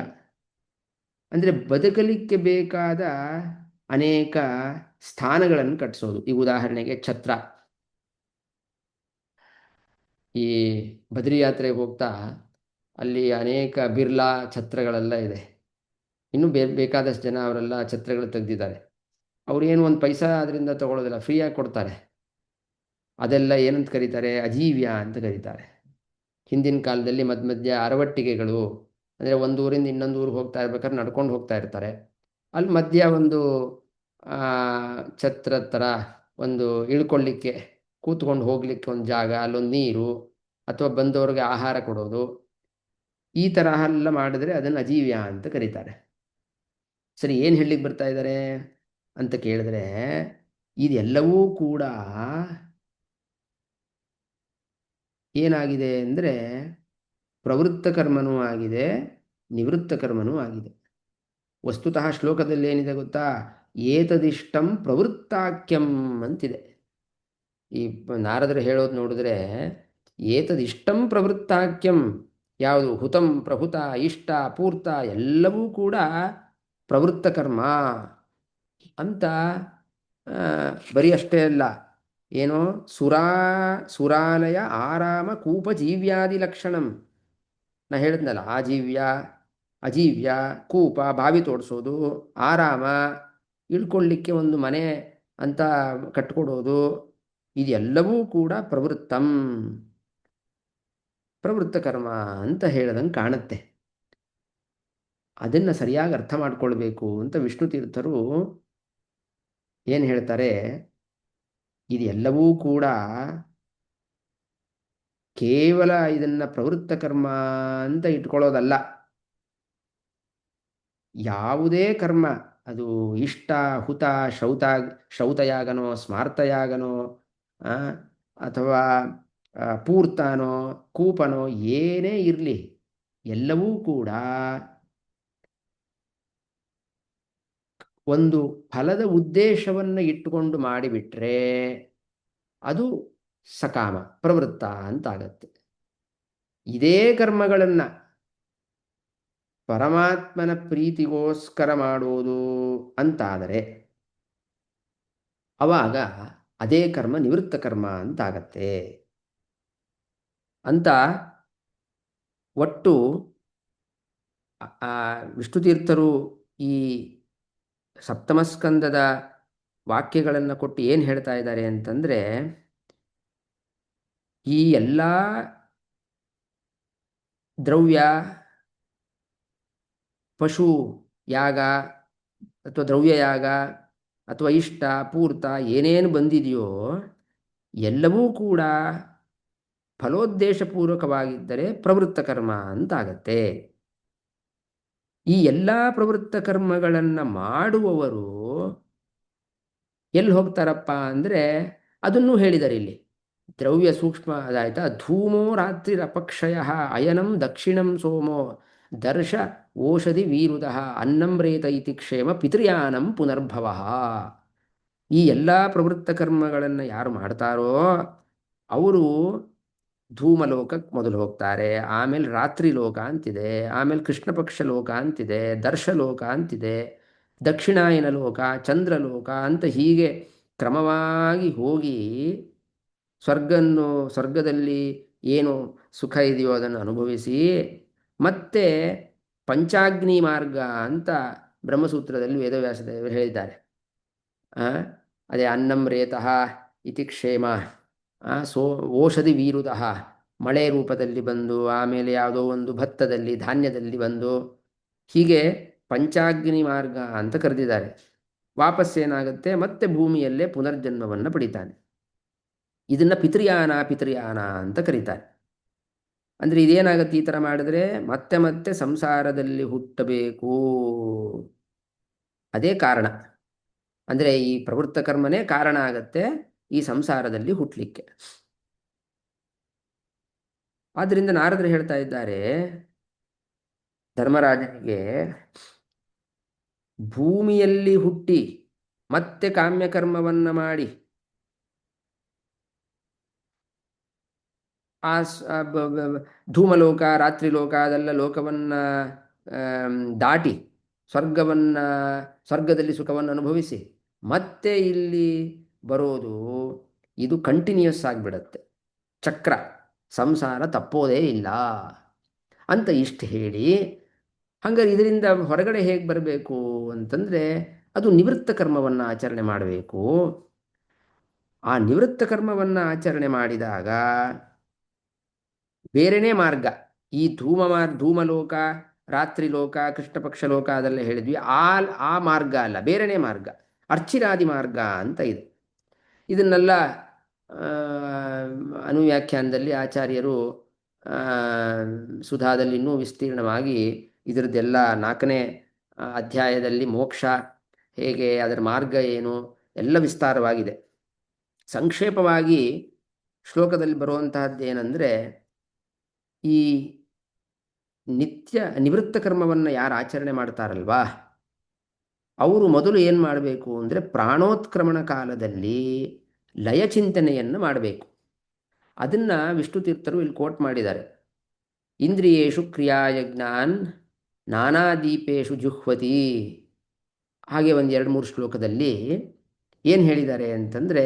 ಅಂದರೆ ಬದುಕಲಿಕ್ಕೆ ಬೇಕಾದ ಅನೇಕ ಸ್ಥಾನಗಳನ್ನು ಕಟ್ಟಿಸೋದು. ಈ ಉದಾಹರಣೆಗೆ ಛತ್ರ. ಈ ಬದ್ರಿ ಯಾತ್ರೆಗೆ ಹೋಗ್ತಾ ಅಲ್ಲಿ ಅನೇಕ ಬಿರ್ಲಾ ಛತ್ರಗಳೆಲ್ಲ ಇದೆ. ಇನ್ನೂ ಬೇಕಾದಷ್ಟು ಜನ ಅವರೆಲ್ಲ ಛತ್ರಗಳು ತೆಗೆದಿದ್ದಾರೆ. ಅವ್ರೇನು ಒಂದು ಪೈಸಾ ಅದರಿಂದ ತಗೊಳ್ಳೋದಿಲ್ಲ, ಫ್ರೀಯಾಗಿ ಕೊಡ್ತಾರೆ. ಅದೆಲ್ಲ ಏನಂತ ಕರೀತಾರೆ? ಅಜೀವ್ಯ ಅಂತ ಕರೀತಾರೆ. ಹಿಂದಿನ ಕಾಲದಲ್ಲಿ ಮಧ್ಯ ಅರವಟ್ಟಿಗೆಗಳು, ಅಂದರೆ ಒಂದು ಊರಿಂದ ಇನ್ನೊಂದು ಊರಿಗೆ ಹೋಗ್ತಾ ಇರ್ಬೇಕಾದ್ರೆ ನಡ್ಕೊಂಡು ಹೋಗ್ತಾ ಇರ್ತಾರೆ. ಅಲ್ಲಿ ಮಧ್ಯ ಒಂದು ಛತ್ರ ಥರ ಒಂದು ಇಳ್ಕೊಳ್ಳಿಕ್ಕೆ, ಕೂತ್ಕೊಂಡು ಹೋಗ್ಲಿಕ್ಕೆ ಒಂದು ಜಾಗ, ಅಲ್ಲೊಂದು ನೀರು, ಅಥವಾ ಬಂದವ್ರಿಗೆ ಆಹಾರ ಕೊಡೋದು, ಈ ತರಹ ಎಲ್ಲ ಮಾಡಿದ್ರೆ ಅದನ್ನು ಅಜೀವ್ಯ ಅಂತ ಕರೀತಾರೆ. ಸರಿ, ಏನು ಹೇಳಲಿಕ್ಕೆ ಬರ್ತಾ ಇದ್ದಾರೆ ಅಂತ ಕೇಳಿದ್ರೆ, ಇದೆಲ್ಲವೂ ಕೂಡ ಏನಾಗಿದೆ ಅಂದರೆ ಪ್ರವೃತ್ತ ಕರ್ಮನೂ ಆಗಿದೆ, ನಿವೃತ್ತ ಕರ್ಮನೂ ಆಗಿದೆ. ವಸ್ತುತಃ ಶ್ಲೋಕದಲ್ಲಿ ಏನಿದೆ ಗೊತ್ತಾ? ಏತದಿಷ್ಟಂ ಪ್ರವೃತ್ತಾಖ್ಯಂ ಅಂತಿದೆ. ಈ ನಾರದರು ಹೇಳೋದು ನೋಡಿದ್ರೆ ಏತದಿಷ್ಟಂ ಪ್ರವೃತ್ತಾಖ್ಯಂ, ಯಾವುದು ಹುತಂ, ಪ್ರಹುತ, ಇಷ್ಟ, ಪೂರ್ತ ಎಲ್ಲವೂ ಕೂಡ ಪ್ರವೃತ್ತ ಕರ್ಮ ಅಂತ. ಬರೀ ಅಷ್ಟೇ ಅಲ್ಲ, ಏನೋ ಸುರಾಲಯ ಆರಾಮ ಕೂಪ ಜೀವ್ಯಾದಿ ಲಕ್ಷಣಂ. ನಾ ಹೇಳಿದ್ನಲ್ಲ, ಆಜೀವ್ಯ, ಅಜೀವ್ಯ, ಕೂಪ ಬಾವಿ ತೋಡಿಸೋದು, ಆರಾಮ ಇಳ್ಕೊಳ್ಳಿಕ್ಕೆ ಒಂದು ಮನೆ ಅಂತ ಕಟ್ಕೊಡೋದು, ಇದೆಲ್ಲವೂ ಕೂಡ ಪ್ರವೃತ್ತ ಕರ್ಮ ಅಂತ ಹೇಳದಂಗೆ ಕಾಣುತ್ತೆ. ಅದನ್ನು ಸರಿಯಾಗಿ ಅರ್ಥ ಮಾಡ್ಕೊಳ್ಬೇಕು ಅಂತ ವಿಷ್ಣು ತೀರ್ಥರು ಏನು ಹೇಳ್ತಾರೆ? ಇದೆಲ್ಲವೂ ಕೂಡ ಕೇವಲ ಇದನ್ನು ಪ್ರವೃತ್ತ ಕರ್ಮ ಅಂತ ಇಟ್ಕೊಳ್ಳೋದಲ್ಲ. ಯಾವುದೇ ಕರ್ಮ, ಅದು ಇಷ್ಟ, ಹುತ, ಶ್ರೌತಯಾಗನೋ, ಸ್ಮಾರ್ತಯಾಗನೋ, ಅಥವಾ ಪೂರ್ತಾನೋ ಕೂಪನೋ ಏನೇ ಇರಲಿ, ಎಲ್ಲವೂ ಕೂಡ ಒಂದು ಫಲದ ಉದ್ದೇಶವನ್ನು ಇಟ್ಟುಕೊಂಡು ಮಾಡಿಬಿಟ್ರೆ ಅದು ಸಕಾಮ ಪ್ರವೃತ್ತ ಅಂತಾಗತ್ತೆ. ಇದೇ ಕರ್ಮಗಳನ್ನು ಪರಮಾತ್ಮನ ಪ್ರೀತಿಗೋಸ್ಕರ ಮಾಡೋದು ಅಂತಾದರೆ ಅವಾಗ ಅದೇ ಕರ್ಮ ನಿವೃತ್ತ ಕರ್ಮ ಅಂತಾಗತ್ತೆ ಅಂತ ಒಟ್ಟು ವಿಷ್ಣುತೀರ್ಥರು ಈ ಸಪ್ತಮಸ್ಕಂದದ ವಾಕ್ಯಗಳನ್ನು ಕೊಟ್ಟು ಏನು ಹೇಳ್ತಾ ಇದ್ದಾರೆ ಅಂತಂದರೆ, ಈ ಎಲ್ಲ ದ್ರವ್ಯ, ಪಶು ಯಾಗ ಅಥವಾ ದ್ರವ್ಯಯಾಗ ಅಥವಾ ಇಷ್ಟ ಪೂರ್ತ ಏನೇನು ಬಂದಿದೆಯೋ ಎಲ್ಲವೂ ಕೂಡ ಫಲೋದ್ದೇಶಪೂರ್ವಕವಾಗಿದ್ದರೆ ಪ್ರವೃತ್ತ ಕರ್ಮ ಅಂತಾಗತ್ತೆ. ಈ ಎಲ್ಲ ಪ್ರವೃತ್ತ ಕರ್ಮಗಳನ್ನು ಮಾಡುವವರು ಎಲ್ಲಿ ಹೋಗ್ತಾರಪ್ಪ ಅಂದರೆ ಅದನ್ನು ಹೇಳಿದ್ದಾರೆ ಇಲ್ಲಿ. ದ್ರವ್ಯ ಸೂಕ್ಷ್ಮ ಅದಾಯ್ತಾ. ಧೂಮೋ ರಾತ್ರಿರಪಕ್ಷಯ ಅಯನಂ ದಕ್ಷಿಣಂ ಸೋಮೋ ದರ್ಶ ಓಷಧಿ ವೀರುದ ಅನ್ನಂ ರೇತ ಇತಿ ಕ್ಷೇಮ ಪಿತೃಯಾನಂ ಪುನರ್ಭವ. ಈ ಎಲ್ಲ ಪ್ರವೃತ್ತ ಕರ್ಮಗಳನ್ನು ಯಾರು ಮಾಡ್ತಾರೋ ಅವರು ಧೂಮಲೋಕಕ್ಕೆ ಮೊದಲು ಹೋಗ್ತಾರೆ, ಆಮೇಲೆ ರಾತ್ರಿ ಲೋಕ ಅಂತಿದೆ, ಆಮೇಲೆ ಕೃಷ್ಣ ಪಕ್ಷ ಲೋಕ ಅಂತಿದೆ, ದರ್ಶಲೋಕ ಅಂತಿದೆ, ದಕ್ಷಿಣಾಯನ ಲೋಕ, ಚಂದ್ರಲೋಕ ಅಂತ ಹೀಗೆ ಕ್ರಮವಾಗಿ ಹೋಗಿ ಸ್ವರ್ಗದಲ್ಲಿ ಏನು ಸುಖ ಇದೆಯೋ ಅದನ್ನು ಅನುಭವಿಸಿ ಮತ್ತೆ ಪಂಚಾಗ್ನಿ ಮಾರ್ಗ ಅಂತ ಬ್ರಹ್ಮಸೂತ್ರದಲ್ಲಿ ವೇದವ್ಯಾಸ ದೇವರು ಹೇಳಿದ್ದಾರೆ. ಅದೇ ಅನ್ನಂ ರೇತಃ ಇತಿ ಕ್ಷೇಮ, ಓಷಧಿ ವೀರುದಃ ಮಳೆ ರೂಪದಲ್ಲಿ ಬಂದು ಆಮೇಲೆ ಯಾವುದೋ ಒಂದು ಭತ್ತದಲ್ಲಿ ಧಾನ್ಯದಲ್ಲಿ ಬಂದು ಹೀಗೆ ಪಂಚಾಗ್ನಿ ಮಾರ್ಗ ಅಂತ ಕರೆದಿದ್ದಾರೆ. ವಾಪಸ್ಸೇನಾಗುತ್ತೆ, ಮತ್ತೆ ಭೂಮಿಯಲ್ಲೇ ಪುನರ್ಜನ್ಮವನ್ನು ಪಡಿತಾನೆ. ಇದನ್ನು ಪಿತೃಯಾನ ಅಂತ ಕರೀತಾರೆ. ಅಂದರೆ ಇದೇನಾಗುತ್ತೆ, ಈ ಥರ ಮಾಡಿದ್ರೆ ಮತ್ತೆ ಮತ್ತೆ ಸಂಸಾರದಲ್ಲಿ ಹುಟ್ಟಬೇಕು. ಅದೇ ಕಾರಣ. ಅಂದರೆ ಈ ಪ್ರವೃತ್ತ ಕರ್ಮನೇ ಕಾರಣ ಆಗತ್ತೆ ಈ ಸಂಸಾರದಲ್ಲಿ ಹುಟ್ಟಲಿಕ್ಕೆ. ಆದ್ದರಿಂದ ನಾರದರು ಹೇಳ್ತಾ ಇದ್ದಾರೆ ಧರ್ಮರಾಜನಿಗೆ, ಭೂಮಿಯಲ್ಲಿ ಹುಟ್ಟಿ ಮತ್ತೆ ಕಾಮ್ಯಕರ್ಮವನ್ನು ಮಾಡಿ ಆ ಧೂಮಲೋಕ ರಾತ್ರಿ ಲೋಕ ಅದೆಲ್ಲ ಲೋಕವನ್ನು ದಾಟಿ ಸ್ವರ್ಗದಲ್ಲಿ ಸುಖವನ್ನು ಅನುಭವಿಸಿ ಮತ್ತೆ ಇಲ್ಲಿ ಬರೋದು, ಇದು ಕಂಟಿನ್ಯೂಸ್ ಆಗಿಬಿಡತ್ತೆ, ಚಕ್ರ, ಸಂಸಾರ ತಪ್ಪೋದೇ ಇಲ್ಲ ಅಂತ ಇಷ್ಟು ಹೇಳಿ, ಹಾಗಾದ್ರೆ ಇದರಿಂದ ಹೊರಗಡೆ ಹೇಗೆ ಬರಬೇಕು ಅಂತಂದರೆ ಅದು ನಿವೃತ್ತ ಕರ್ಮವನ್ನು ಆಚರಣೆ ಮಾಡಬೇಕು. ಆ ನಿವೃತ್ತ ಕರ್ಮವನ್ನು ಆಚರಣೆ ಮಾಡಿದಾಗ ಬೇರೆನೇ ಮಾರ್ಗ, ಈ ಧೂಮಲೋಕ ರಾತ್ರಿ ಲೋಕ ಕೃಷ್ಣ ಪಕ್ಷ ಲೋಕ ಅದೆಲ್ಲ ಹೇಳಿದ್ವಿ, ಆ ಮಾರ್ಗ ಅಲ್ಲ, ಬೇರೆನೇ ಮಾರ್ಗ, ಅರ್ಚಿರಾದಿ ಮಾರ್ಗ ಅಂತ ಇದೆ. ಇದನ್ನೆಲ್ಲ ಅನುವ್ಯಾಖ್ಯಾನದಲ್ಲಿ ಆಚಾರ್ಯರು ಸುಧಾದಲ್ಲಿ ಇನ್ನೂ ವಿಸ್ತೀರ್ಣವಾಗಿ ಇದರದ್ದೆಲ್ಲ 4ನೇ ಅಧ್ಯಾಯದಲ್ಲಿ ಮೋಕ್ಷ ಹೇಗೆ, ಅದರ ಮಾರ್ಗ ಏನು ಎಲ್ಲ ವಿಸ್ತಾರವಾಗಿದೆ. ಸಂಕ್ಷೇಪವಾಗಿ ಶ್ಲೋಕದಲ್ಲಿ ಬರುವಂತಹದ್ದೇನೆಂದರೆ, ಈ ನಿತ್ಯ ನಿವೃತ್ತ ಕರ್ಮವನ್ನು ಯಾರು ಆಚರಣೆ ಮಾಡ್ತಾರಲ್ವಾ ಅವರು ಮೊದಲು ಏನು ಮಾಡಬೇಕು ಅಂದರೆ ಪ್ರಾಣೋತ್ಕ್ರಮಣ ಕಾಲದಲ್ಲಿ ಲಯ ಚಿಂತನೆಯನ್ನು ಮಾಡಬೇಕು. ಅದನ್ನು ವಿಷ್ಣುತೀರ್ಥರು ಇಲ್ಲಿ ಕೋಟ್ ಮಾಡಿದ್ದಾರೆ. ಇಂದ್ರಿಯೇಷು ಕ್ರಿಯಾಯಜ್ಞಾನ್ ನಾನಾದೀಪೇಶು ಜುಹ್ವತಿ. ಹಾಗೆ ಒಂದು 2-3 ಶ್ಲೋಕದಲ್ಲಿ ಏನು ಹೇಳಿದ್ದಾರೆ ಅಂತಂದರೆ,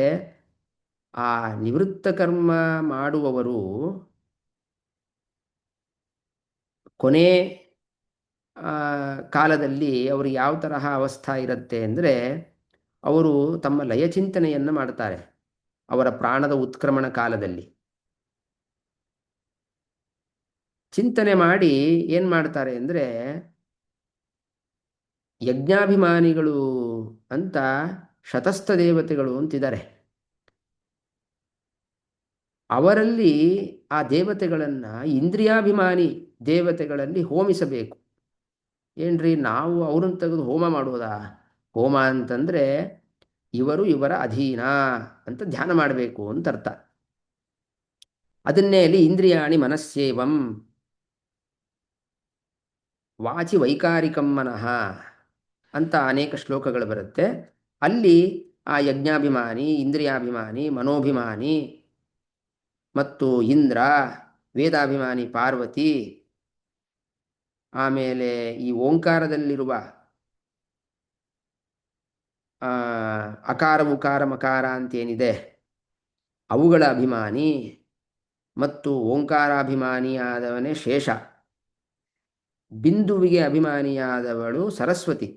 ಆ ನಿವೃತ್ತ ಕರ್ಮ ಮಾಡುವವರು ಕೊನೆ ಕಾಲದಲ್ಲಿ ಅವರು ಯಾವ ತರಹ ಅವಸ್ಥಾ ಇರುತ್ತೆ ಅಂದರೆ, ಅವರು ತಮ್ಮ ಲಯಚಿಂತನೆಯನ್ನು ಮಾಡ್ತಾರೆ. ಅವರ ಪ್ರಾಣದ ಉತ್ಕ್ರಮಣ ಕಾಲದಲ್ಲಿ ಚಿಂತನೆ ಮಾಡಿ ಏನು ಮಾಡ್ತಾರೆ ಅಂದರೆ, ಯಜ್ಞಾಭಿಮಾನಿಗಳು ಅಂತ ಶತಸ್ಥ ದೇವತೆಗಳು ಅಂತಿದ್ದಾರೆ, ಅವರಲ್ಲಿ ಆ ದೇವತೆಗಳನ್ನು ಇಂದ್ರಿಯಾಭಿಮಾನಿ ದೇವತೆಗಳಲ್ಲಿ ಹೋಮಿಸಬೇಕು. ಏನ್ರಿ ನಾವು ಅವ್ರನ್ನ ತೆಗೆದು ಹೋಮ ಮಾಡೋದಾ? ಹೋಮ ಅಂತಂದರೆ ಇವರ ಅಧೀನ ಅಂತ ಧ್ಯಾನ ಮಾಡಬೇಕು ಅಂತ ಅರ್ಥ. ಅದನ್ನೇ ಅಲ್ಲಿ ಇಂದ್ರಿಯಾಣಿ ಮನಸ್ಸೇವಂ ವಾಚಿ ವೈಕಾರಿಕಂ ಮನಃ ಅಂತ ಅನೇಕ ಶ್ಲೋಕಗಳು ಬರುತ್ತೆ. ಅಲ್ಲಿ ಆ ಯಜ್ಞಾಭಿಮಾನಿ, ಇಂದ್ರಿಯಾಭಿಮಾನಿ, ಮನೋಭಿಮಾನಿ ಮತ್ತು ಇಂದ್ರ, ವೇದಾಭಿಮಾನಿ ಪಾರ್ವತಿ, ಆಮೇಲೆ ಈ ಓಂಕಾರದಲ್ಲಿರುವ ಆ, ಅಕಾರ ಉಕಾರ ಮಕಾರ ಅಂತೇನಿದೆ ಅವುಗಳ ಅಭಿಮಾನಿ ಮತ್ತು ಓಂಕಾರಾಭಿಮಾನಿಯಾದವನೇ ಶೇಷ, ಬಿಂದುವಿಗೆ ಅಭಿಮಾನಿಯಾದವಳು ಸರಸ್ವತಿ.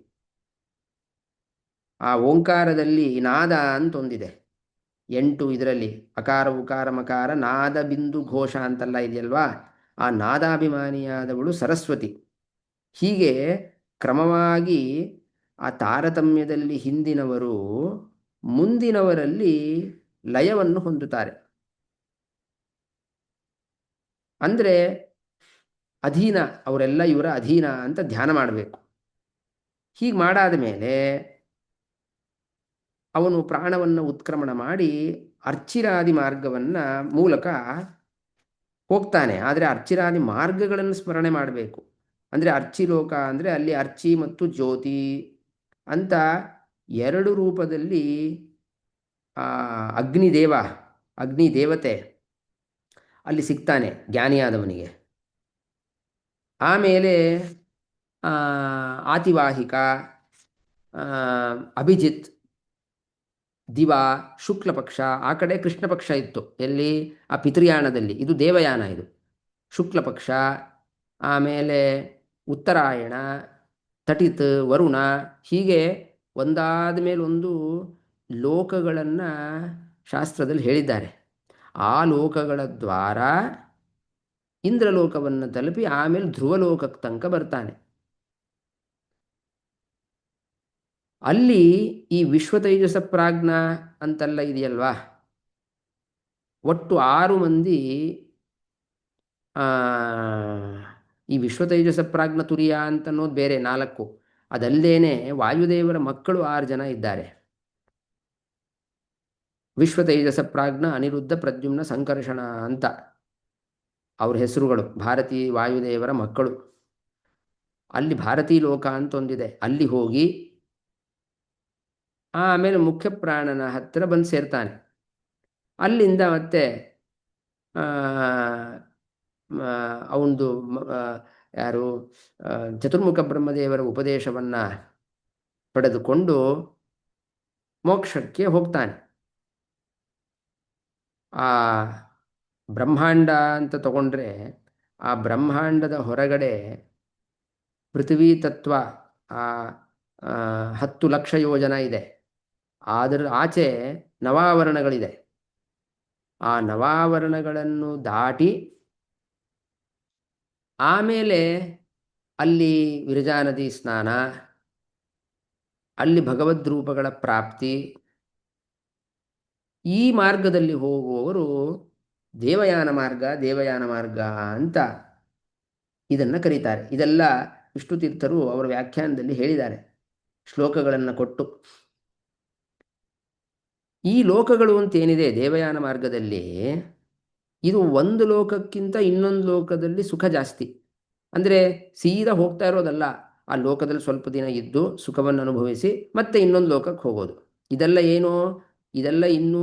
ಆ ಓಂಕಾರದಲ್ಲಿ ನಾದ ಅಂತ ಒಂದಿದೆ, 8 ಇದರಲ್ಲಿ ಅಕಾರ ಉಕಾರ ಮಕಾರ ನಾದ ಬಿಂದು ಘೋಷ ಅಂತೆಲ್ಲ ಇದೆಯಲ್ವಾ, ಆ ನಾದಾಭಿಮಾನಿಯಾದವಳು ಸರಸ್ವತಿ. ಹೀಗೆ ಕ್ರಮವಾಗಿ ಆ ತಾರತಮ್ಯದಲ್ಲಿ ಹಿಂದಿನವರು ಮುಂದಿನವರಲ್ಲಿ ಲಯವನ್ನು ಹೊಂದುತ್ತಾರೆ. ಅಂದರೆ ಅಧೀನ, ಅವರೆಲ್ಲ ಇವರ ಅಧೀನ ಅಂತ ಧ್ಯಾನ ಮಾಡಬೇಕು. ಹೀಗೆ ಮಾಡಾದ ಮೇಲೆ ಅವನು ಪ್ರಾಣವನ್ನು ಉತ್ಕ್ರಮಣ ಮಾಡಿ ಅರ್ಚಿರಾದಿ ಮಾರ್ಗವನ್ನು ಮೂಲಕ ಹೋಗ್ತಾನೆ. ಆದರೆ ಅರ್ಚಿರಾದಿ ಮಾರ್ಗಗಳನ್ನು ಸ್ಮರಣೆ ಮಾಡಬೇಕು. ಅಂದರೆ ಅರ್ಚಿಲೋಕ ಅಂದರೆ ಅಲ್ಲಿ ಅರ್ಚಿ ಮತ್ತು ಜ್ಯೋತಿ ಅಂತ 2 ರೂಪದಲ್ಲಿ ಅಗ್ನಿದೇವ, ಅಗ್ನಿ ದೇವತೆ ಅಲ್ಲಿ ಸಿಗ್ತಾನೆ ಜ್ಞಾನಿಯಾದವನಿಗೆ. ಆಮೇಲೆ ಆತಿವಾಹಿಕ, ಅಭಿಜಿತ್, ದಿವಾ, ಶುಕ್ಲ ಪಕ್ಷ, ಆ ಕಡೆ ಕೃಷ್ಣ ಪಕ್ಷ ಇತ್ತು ಎಲ್ಲಿ ಆ ಪಿತೃಯಾನದಲ್ಲಿ, ಇದು ದೇವಯಾನ ಇದು ಶುಕ್ಲ ಪಕ್ಷ. ಆಮೇಲೆ ಉತ್ತರಾಯಣ, ತಟಿತ್, ವರುಣ, ಹೀಗೆ ಒಂದಾದ ಮೇಲೆ ಒಂದು ಲೋಕಗಳನ್ನು ಶಾಸ್ತ್ರದಲ್ಲಿ ಹೇಳಿದ್ದಾರೆ. ಆ ಲೋಕಗಳ ದ್ವಾರ ಇಂದ್ರಲೋಕವನ್ನು ತಲುಪಿ ಆಮೇಲೆ ಧ್ರುವಲೋಕಕ್ಕೆ ತನಕ ಬರ್ತಾನೆ. ಅಲ್ಲಿ ಈ ವಿಶ್ವತೈಜಸ ಪ್ರಾಜ್ಞ ಅಂತೆಲ್ಲ ಇದೆಯಲ್ವಾ, ಒಟ್ಟು 6 ಮಂದಿ ಈ ವಿಶ್ವತೈಜಸ ಪ್ರಾಜ್ಞ ತುರಿಯ ಅಂತನ್ನೋದು ಬೇರೆ 4. ಅದಲ್ಲದೇನೆ ವಾಯುದೇವರ ಮಕ್ಕಳು 6 ಜನ ಇದ್ದಾರೆ. ವಿಶ್ವತೈಜಸ ಪ್ರಾಜ್ಞ, ಅನಿರುದ್ಧ, ಪ್ರದ್ಯುಮ್ನ, ಸಂಕರ್ಷಣ ಅಂತ ಅವ್ರ ಹೆಸರುಗಳು. ಭಾರತೀ ವಾಯುದೇವರ ಮಕ್ಕಳು. ಅಲ್ಲಿ ಭಾರತೀ ಲೋಕ ಅಂತ ಒಂದಿದೆ, ಅಲ್ಲಿ ಹೋಗಿ ಆಮೇಲೆ ಮುಖ್ಯ ಪ್ರಾಣನ ಹತ್ತಿರ ಬಂದು ಸೇರ್ತಾನೆ. ಅಲ್ಲಿಂದ ಮತ್ತೆ ಅವನದು ಯಾರು ಚತುರ್ಮುಖ ಬ್ರಹ್ಮದೇವರ ಉಪದೇಶವನ್ನು ಪಡೆದುಕೊಂಡು ಮೋಕ್ಷಕ್ಕೆ ಹೋಗ್ತಾನೆ. ಆ ಬ್ರಹ್ಮಾಂಡ ಅಂತ ತಗೊಂಡ್ರೆ ಆ ಬ್ರಹ್ಮಾಂಡದ ಹೊರಗಡೆ ಪೃಥ್ವಿ ತತ್ವ 10 ಲಕ್ಷ ಯೋಜನ ಇದೆ. ಅದರ ಆಚೆ ನವಾವರಣಗಳಿದೆ. ಆ ನವಾವರಣಗಳನ್ನು ದಾಟಿ ಆಮೇಲೆ ಅಲ್ಲಿ ವಿರಜಾ ನದಿ ಸ್ನಾನ, ಅಲ್ಲಿ ಭಗವದ್ರೂಪಗಳ ಪ್ರಾಪ್ತಿ. ಈ ಮಾರ್ಗದಲ್ಲಿ ಹೋಗುವವರು ದೇವಯಾನ ಮಾರ್ಗ, ದೇವಯಾನ ಮಾರ್ಗ ಅಂತ ಇದನ್ನು ಕರೀತಾರೆ. ಇದೆಲ್ಲ ವಿಷ್ಣು ತೀರ್ಥರು ಅವರ ವ್ಯಾಖ್ಯಾನದಲ್ಲಿ ಹೇಳಿದ್ದಾರೆ, ಶ್ಲೋಕಗಳನ್ನು ಕೊಟ್ಟು. ಈ ಲೋಕಗಳು ಅಂತೇನಿದೆ ದೇವಯಾನ ಮಾರ್ಗದಲ್ಲಿ, ಇದು ಒಂದು ಲೋಕಕ್ಕಿಂತ ಇನ್ನೊಂದು ಲೋಕದಲ್ಲಿ ಸುಖ ಜಾಸ್ತಿ. ಅಂದರೆ ಸೀದಾ ಹೋಗ್ತಾ ಇರೋದಲ್ಲ, ಆ ಲೋಕದಲ್ಲಿ ಸ್ವಲ್ಪ ದಿನ ಇದ್ದು ಸುಖವನ್ನು ಅನುಭವಿಸಿ ಮತ್ತೆ ಇನ್ನೊಂದು ಲೋಕಕ್ಕೆ ಹೋಗೋದು. ಇದೆಲ್ಲ ಏನು, ಇದೆಲ್ಲ ಇನ್ನೂ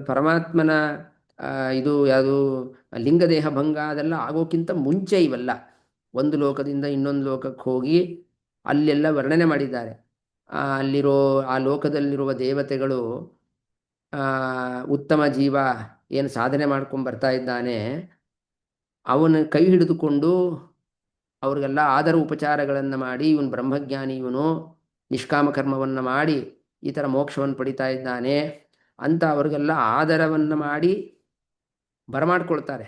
ಪರಮಾತ್ಮನ ಇದು ಯಾವುದು ಲಿಂಗದೇಹ ಭಂಗ ಅದೆಲ್ಲ ಆಗೋಕ್ಕಿಂತ ಮುಂಚೆ ಇವೆಲ್ಲ. ಒಂದು ಲೋಕದಿಂದ ಇನ್ನೊಂದು ಲೋಕಕ್ಕೆ ಹೋಗಿ ಅಲ್ಲೆಲ್ಲ ವರ್ಣನೆ ಮಾಡಿದ್ದಾರೆ. ಅಲ್ಲಿರೋ ಆ ಲೋಕದಲ್ಲಿರುವ ದೇವತೆಗಳು ಉತ್ತಮ ಜೀವ ಏನು ಸಾಧನೆ ಮಾಡ್ಕೊಂಡು ಬರ್ತಾ ಇದ್ದಾನೆ, ಅವನ ಕೈ ಹಿಡಿದುಕೊಂಡು ಅವ್ರಿಗೆಲ್ಲ ಆದರ ಉಪಚಾರಗಳನ್ನು ಮಾಡಿ, ಇವನು ಬ್ರಹ್ಮಜ್ಞಾನಿ, ಇವನು ನಿಷ್ಕಾಮ ಕರ್ಮವನ್ನು ಮಾಡಿ ಈ ಥರ ಮೋಕ್ಷವನ್ನು ಪಡಿತಾ ಇದ್ದಾನೆ ಅಂತ ಅವ್ರಿಗೆಲ್ಲ ಆದರವನ್ನು ಮಾಡಿ ಬರಮಾಡ್ಕೊಳ್ತಾರೆ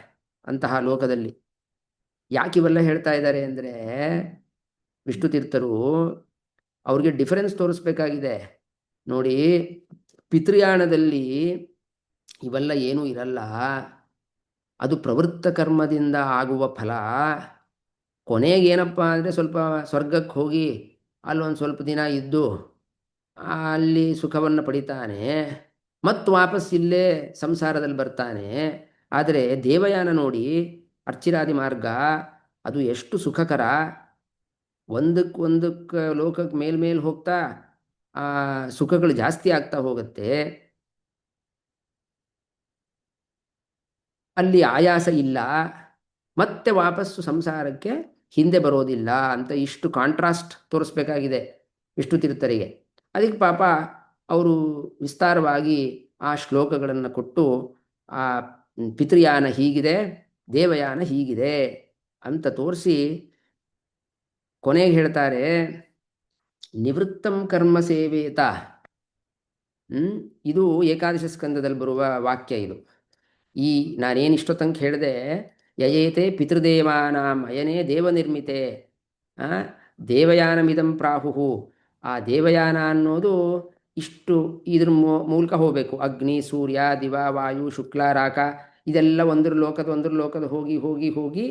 ಅಂತಹ ಲೋಕದಲ್ಲಿ. ಯಾಕೆ ಇವೆಲ್ಲ ಹೇಳ್ತಾ ಇದ್ದಾರೆ ಅಂದರೆ, ವಿಷ್ಣು ತೀರ್ಥರು ಅವ್ರಿಗೆ ಡಿಫರೆನ್ಸ್ ತೋರಿಸ್ಬೇಕಾಗಿದೆ. ನೋಡಿ, ಪಿತೃಯಾಣದಲ್ಲಿ ಇವೆಲ್ಲ ಏನೂ ಇರಲ್ಲ, ಅದು ಪ್ರವೃತ್ತ ಕರ್ಮದಿಂದ ಆಗುವ ಫಲ. ಕೊನೆಗೇನಪ್ಪ ಅಂದರೆ ಸ್ವಲ್ಪ ಸ್ವರ್ಗಕ್ಕೆ ಹೋಗಿ ಅಲ್ಲೊಂದು ಸ್ವಲ್ಪ ದಿನ ಇದ್ದು ಅಲ್ಲಿ ಸುಖವನ್ನು ಪಡಿತಾನೆ. ಮತ್ತು ವಾಪಸ್ ಇಲ್ಲೇ ಸಂಸಾರದಲ್ಲಿ ಬರ್ತಾನೆ. ಆದರೆ ದೇವಯಾನ ನೋಡಿ, ಅರ್ಚಿರಾದಿ ಮಾರ್ಗ ಅದು ಎಷ್ಟು ಸುಖಕರ. ಒಂದಕ್ಕೆ ಲೋಕಕ್ಕೆ ಮೇಲ್ಮೇಲೆ ಹೋಗ್ತಾ ಆ ಸುಖಗಳು ಜಾಸ್ತಿ ಆಗ್ತಾ ಹೋಗುತ್ತೆ. ಅಲ್ಲಿ ಆಯಾಸ ಇಲ್ಲ, ಮತ್ತೆ ವಾಪಸ್ಸು ಸಂಸಾರಕ್ಕೆ ಹಿಂದೆ ಬರೋದಿಲ್ಲ ಅಂತ ಇಷ್ಟು ಕಾಂಟ್ರಾಸ್ಟ್ ತೋರಿಸ್ಬೇಕಾಗಿದೆ ವಿಷ್ಣು ತೀರ್ಥರಿಗೆ. ಅದಕ್ಕೆ ಪಾಪ ಅವರು ವಿಸ್ತಾರವಾಗಿ ಆ ಶ್ಲೋಕಗಳನ್ನು ಕೊಟ್ಟು ಆ ಪಿತೃಯಾನ ಹೀಗಿದೆ, ದೇವಯಾನ ಹೀಗಿದೆ ಅಂತ ತೋರಿಸಿ ಕೊನೆಗೆ ಹೇಳ್ತಾರೆ, ನಿವೃತ್ತಂ ಕರ್ಮ ಸೇವೇತ. ಇದು ಏಕಾದಶ ಸ್ಕಂದದಲ್ಲಿ ಬರುವ ವಾಕ್ಯ ಇದು. ಈ ನಾನೇನು ಇಷ್ಟೊತ್ತಂಕ ಹೇಳಿದೆ, ಯಯೇತೆ ಪಿತೃದೇವಾನಾಂ ಅಯನೇ ದೇವನಿರ್ಮಿತೆ ದೇವಯಾನಮಿದಂ ಪ್ರಾಹುಹು. ಆ ದೇವಯಾನ ಅನ್ನೋದು ಇಷ್ಟು ಇದ್ರ ಮೂಲಕ ಹೋಗಬೇಕು. ಅಗ್ನಿ, ಸೂರ್ಯ, ದಿವ, ವಾಯು, ಶುಕ್ಲ, ರಾಕ, ಇದೆಲ್ಲ ಒಂದ್ರ ಲೋಕದ ಹೋಗಿ ಹೋಗಿ ಹೋಗಿ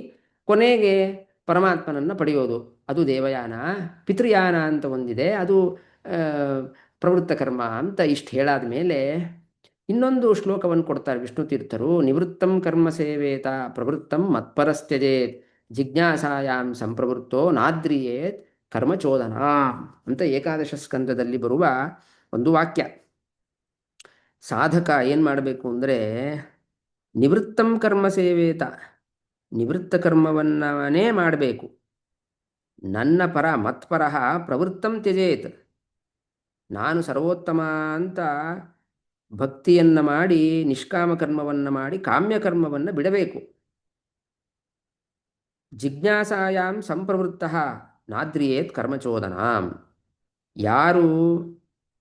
ಕೊನೆಗೆ ಪರಮಾತ್ಮನನ್ನು ಪಡೆಯೋದು. ಅದು ದೇವಯಾನ. ಪಿತೃಯಾನ ಅಂತ ಒಂದಿದೆ, ಅದು ಪ್ರವೃತ್ತ ಕರ್ಮ ಅಂತ ಇಷ್ಟು ಹೇಳಾದ ಮೇಲೆ ಇನ್ನೊಂದು ಶ್ಲೋಕವನ್ನು ಕೊಡ್ತಾರೆ ವಿಷ್ಣು ತೀರ್ಥರು. ನಿವೃತ್ತಂ ಕರ್ಮ ಸೇವೇತ ಪ್ರವೃತ್ತಂ ಮತ್ಪರಸ್ತ್ಯಜೇತ್ ಜಿಜ್ಞಾಸಾಯಾಂ ಸಂಪ್ರವೃತ್ತೋ ನಾದ್ರಿಯೇತ್ ಕರ್ಮಚೋದನ ಅಂತ ಏಕಾದಶ ಸ್ಕಂದದಲ್ಲಿ ಬರುವ ಒಂದು ವಾಕ್ಯ. ಸಾಧಕ ಏನು ಮಾಡಬೇಕು ಅಂದರೆ, ನಿವೃತ್ತಂ ಕರ್ಮ ಸೇವೇತ, ನಿವೃತ್ತ ಕರ್ಮವನ್ನೇ ಮಾಡಬೇಕು. ನನ್ನ ಪರ ಮತ್ಪರಃ ಪ್ರವೃತ್ತಂ ತ್ಯಜೇತ್, ನಾನು ಸರ್ವೋತ್ತಮ ಅಂತ ಭಕ್ತಿಯನ್ನು ಮಾಡಿ ನಿಷ್ಕಾಮ ಕರ್ಮವನ್ನು ಮಾಡಿ ಕಾಮ್ಯ ಕರ್ಮವನ್ನು ಬಿಡಬೇಕು. ಜಿಜ್ಞಾಸಾಯಾಂ ಸಂಪ್ರವೃತ್ತ ನಾದ್ರಿಯೇತ್ ಕರ್ಮಚೋದನಾಂ. ಯಾರು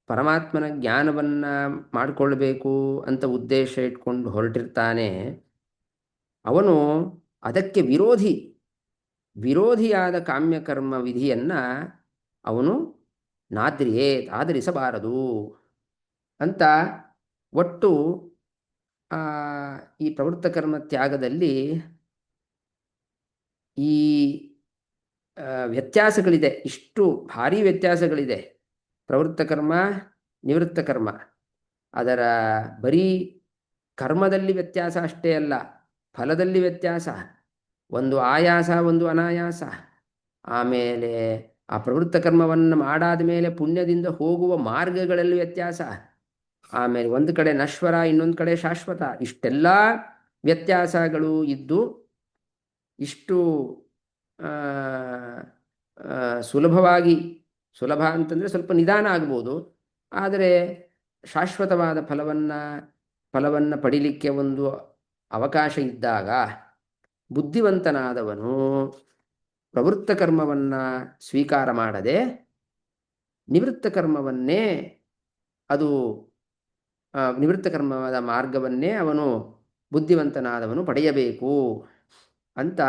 ಪರಮಾತ್ಮನ ಜ್ಞಾನವನ್ನು ಮಾಡಿಕೊಳ್ಬೇಕು ಅಂತ ಉದ್ದೇಶ ಇಟ್ಕೊಂಡು ಹೊರಟಿರ್ತಾನೆ, ಅವನು ಅದಕ್ಕೆ ವಿರೋಧಿಯಾದ ಕಾಮ್ಯಕರ್ಮ ವಿಧಿಯನ್ನು ಅವನು ನಾದ್ರಿಯೇತ್ ಆಧರಿಸಬಾರದು ಅಂತ. ಒಟ್ಟು ಈ ಪ್ರವೃತ್ತ ಕರ್ಮ ತ್ಯಾಗದಲ್ಲಿ ಈ ವ್ಯತ್ಯಾಸಗಳಿದೆ, ಇಷ್ಟು ಭಾರಿ ವ್ಯತ್ಯಾಸಗಳಿದೆ. ಪ್ರವೃತ್ತ ಕರ್ಮ, ನಿವೃತ್ತ ಕರ್ಮ, ಅದರ ಬರೀ ಕರ್ಮದಲ್ಲಿ ವ್ಯತ್ಯಾಸ ಅಷ್ಟೇ ಅಲ್ಲ, ಫಲದಲ್ಲಿ ವ್ಯತ್ಯಾಸ, ಒಂದು ಆಯಾಸ ಒಂದು ಅನಾಯಾಸ. ಆಮೇಲೆ ಆ ಪ್ರವೃತ್ತ ಕರ್ಮವನ್ನು ಮಾಡಾದ ಮೇಲೆ ಪುಣ್ಯದಿಂದ ಹೋಗುವ ಮಾರ್ಗಗಳಲ್ಲಿ ವ್ಯತ್ಯಾಸ. ಆಮೇಲೆ ಒಂದು ಕಡೆ ನಶ್ವರ, ಇನ್ನೊಂದು ಕಡೆ ಶಾಶ್ವತ. ಇಷ್ಟೆಲ್ಲ ವ್ಯತ್ಯಾಸಗಳು ಇದ್ದು ಇಷ್ಟು ಸುಲಭವಾಗಿ, ಸುಲಭ ಅಂತಂದರೆ ಸ್ವಲ್ಪ ನಿಧಾನ ಆಗ್ಬೋದು, ಆದರೆ ಶಾಶ್ವತವಾದ ಫಲವನ್ನು ಪಡಿಲಿಕ್ಕೆ ಒಂದು ಅವಕಾಶ ಇದ್ದಾಗ ಬುದ್ಧಿವಂತನಾದವನು ಪ್ರವೃತ್ತ ಕರ್ಮವನ್ನು ಸ್ವೀಕಾರ ಮಾಡದೆ ನಿವೃತ್ತ ಕರ್ಮವನ್ನೇ, ಅದು ನಿವೃತ್ತ ಕರ್ಮದ ಮಾರ್ಗವನ್ನೇ ಅವನು ಬುದ್ಧಿವಂತನಾದವನು ಪಡೆಯಬೇಕು ಅಂತ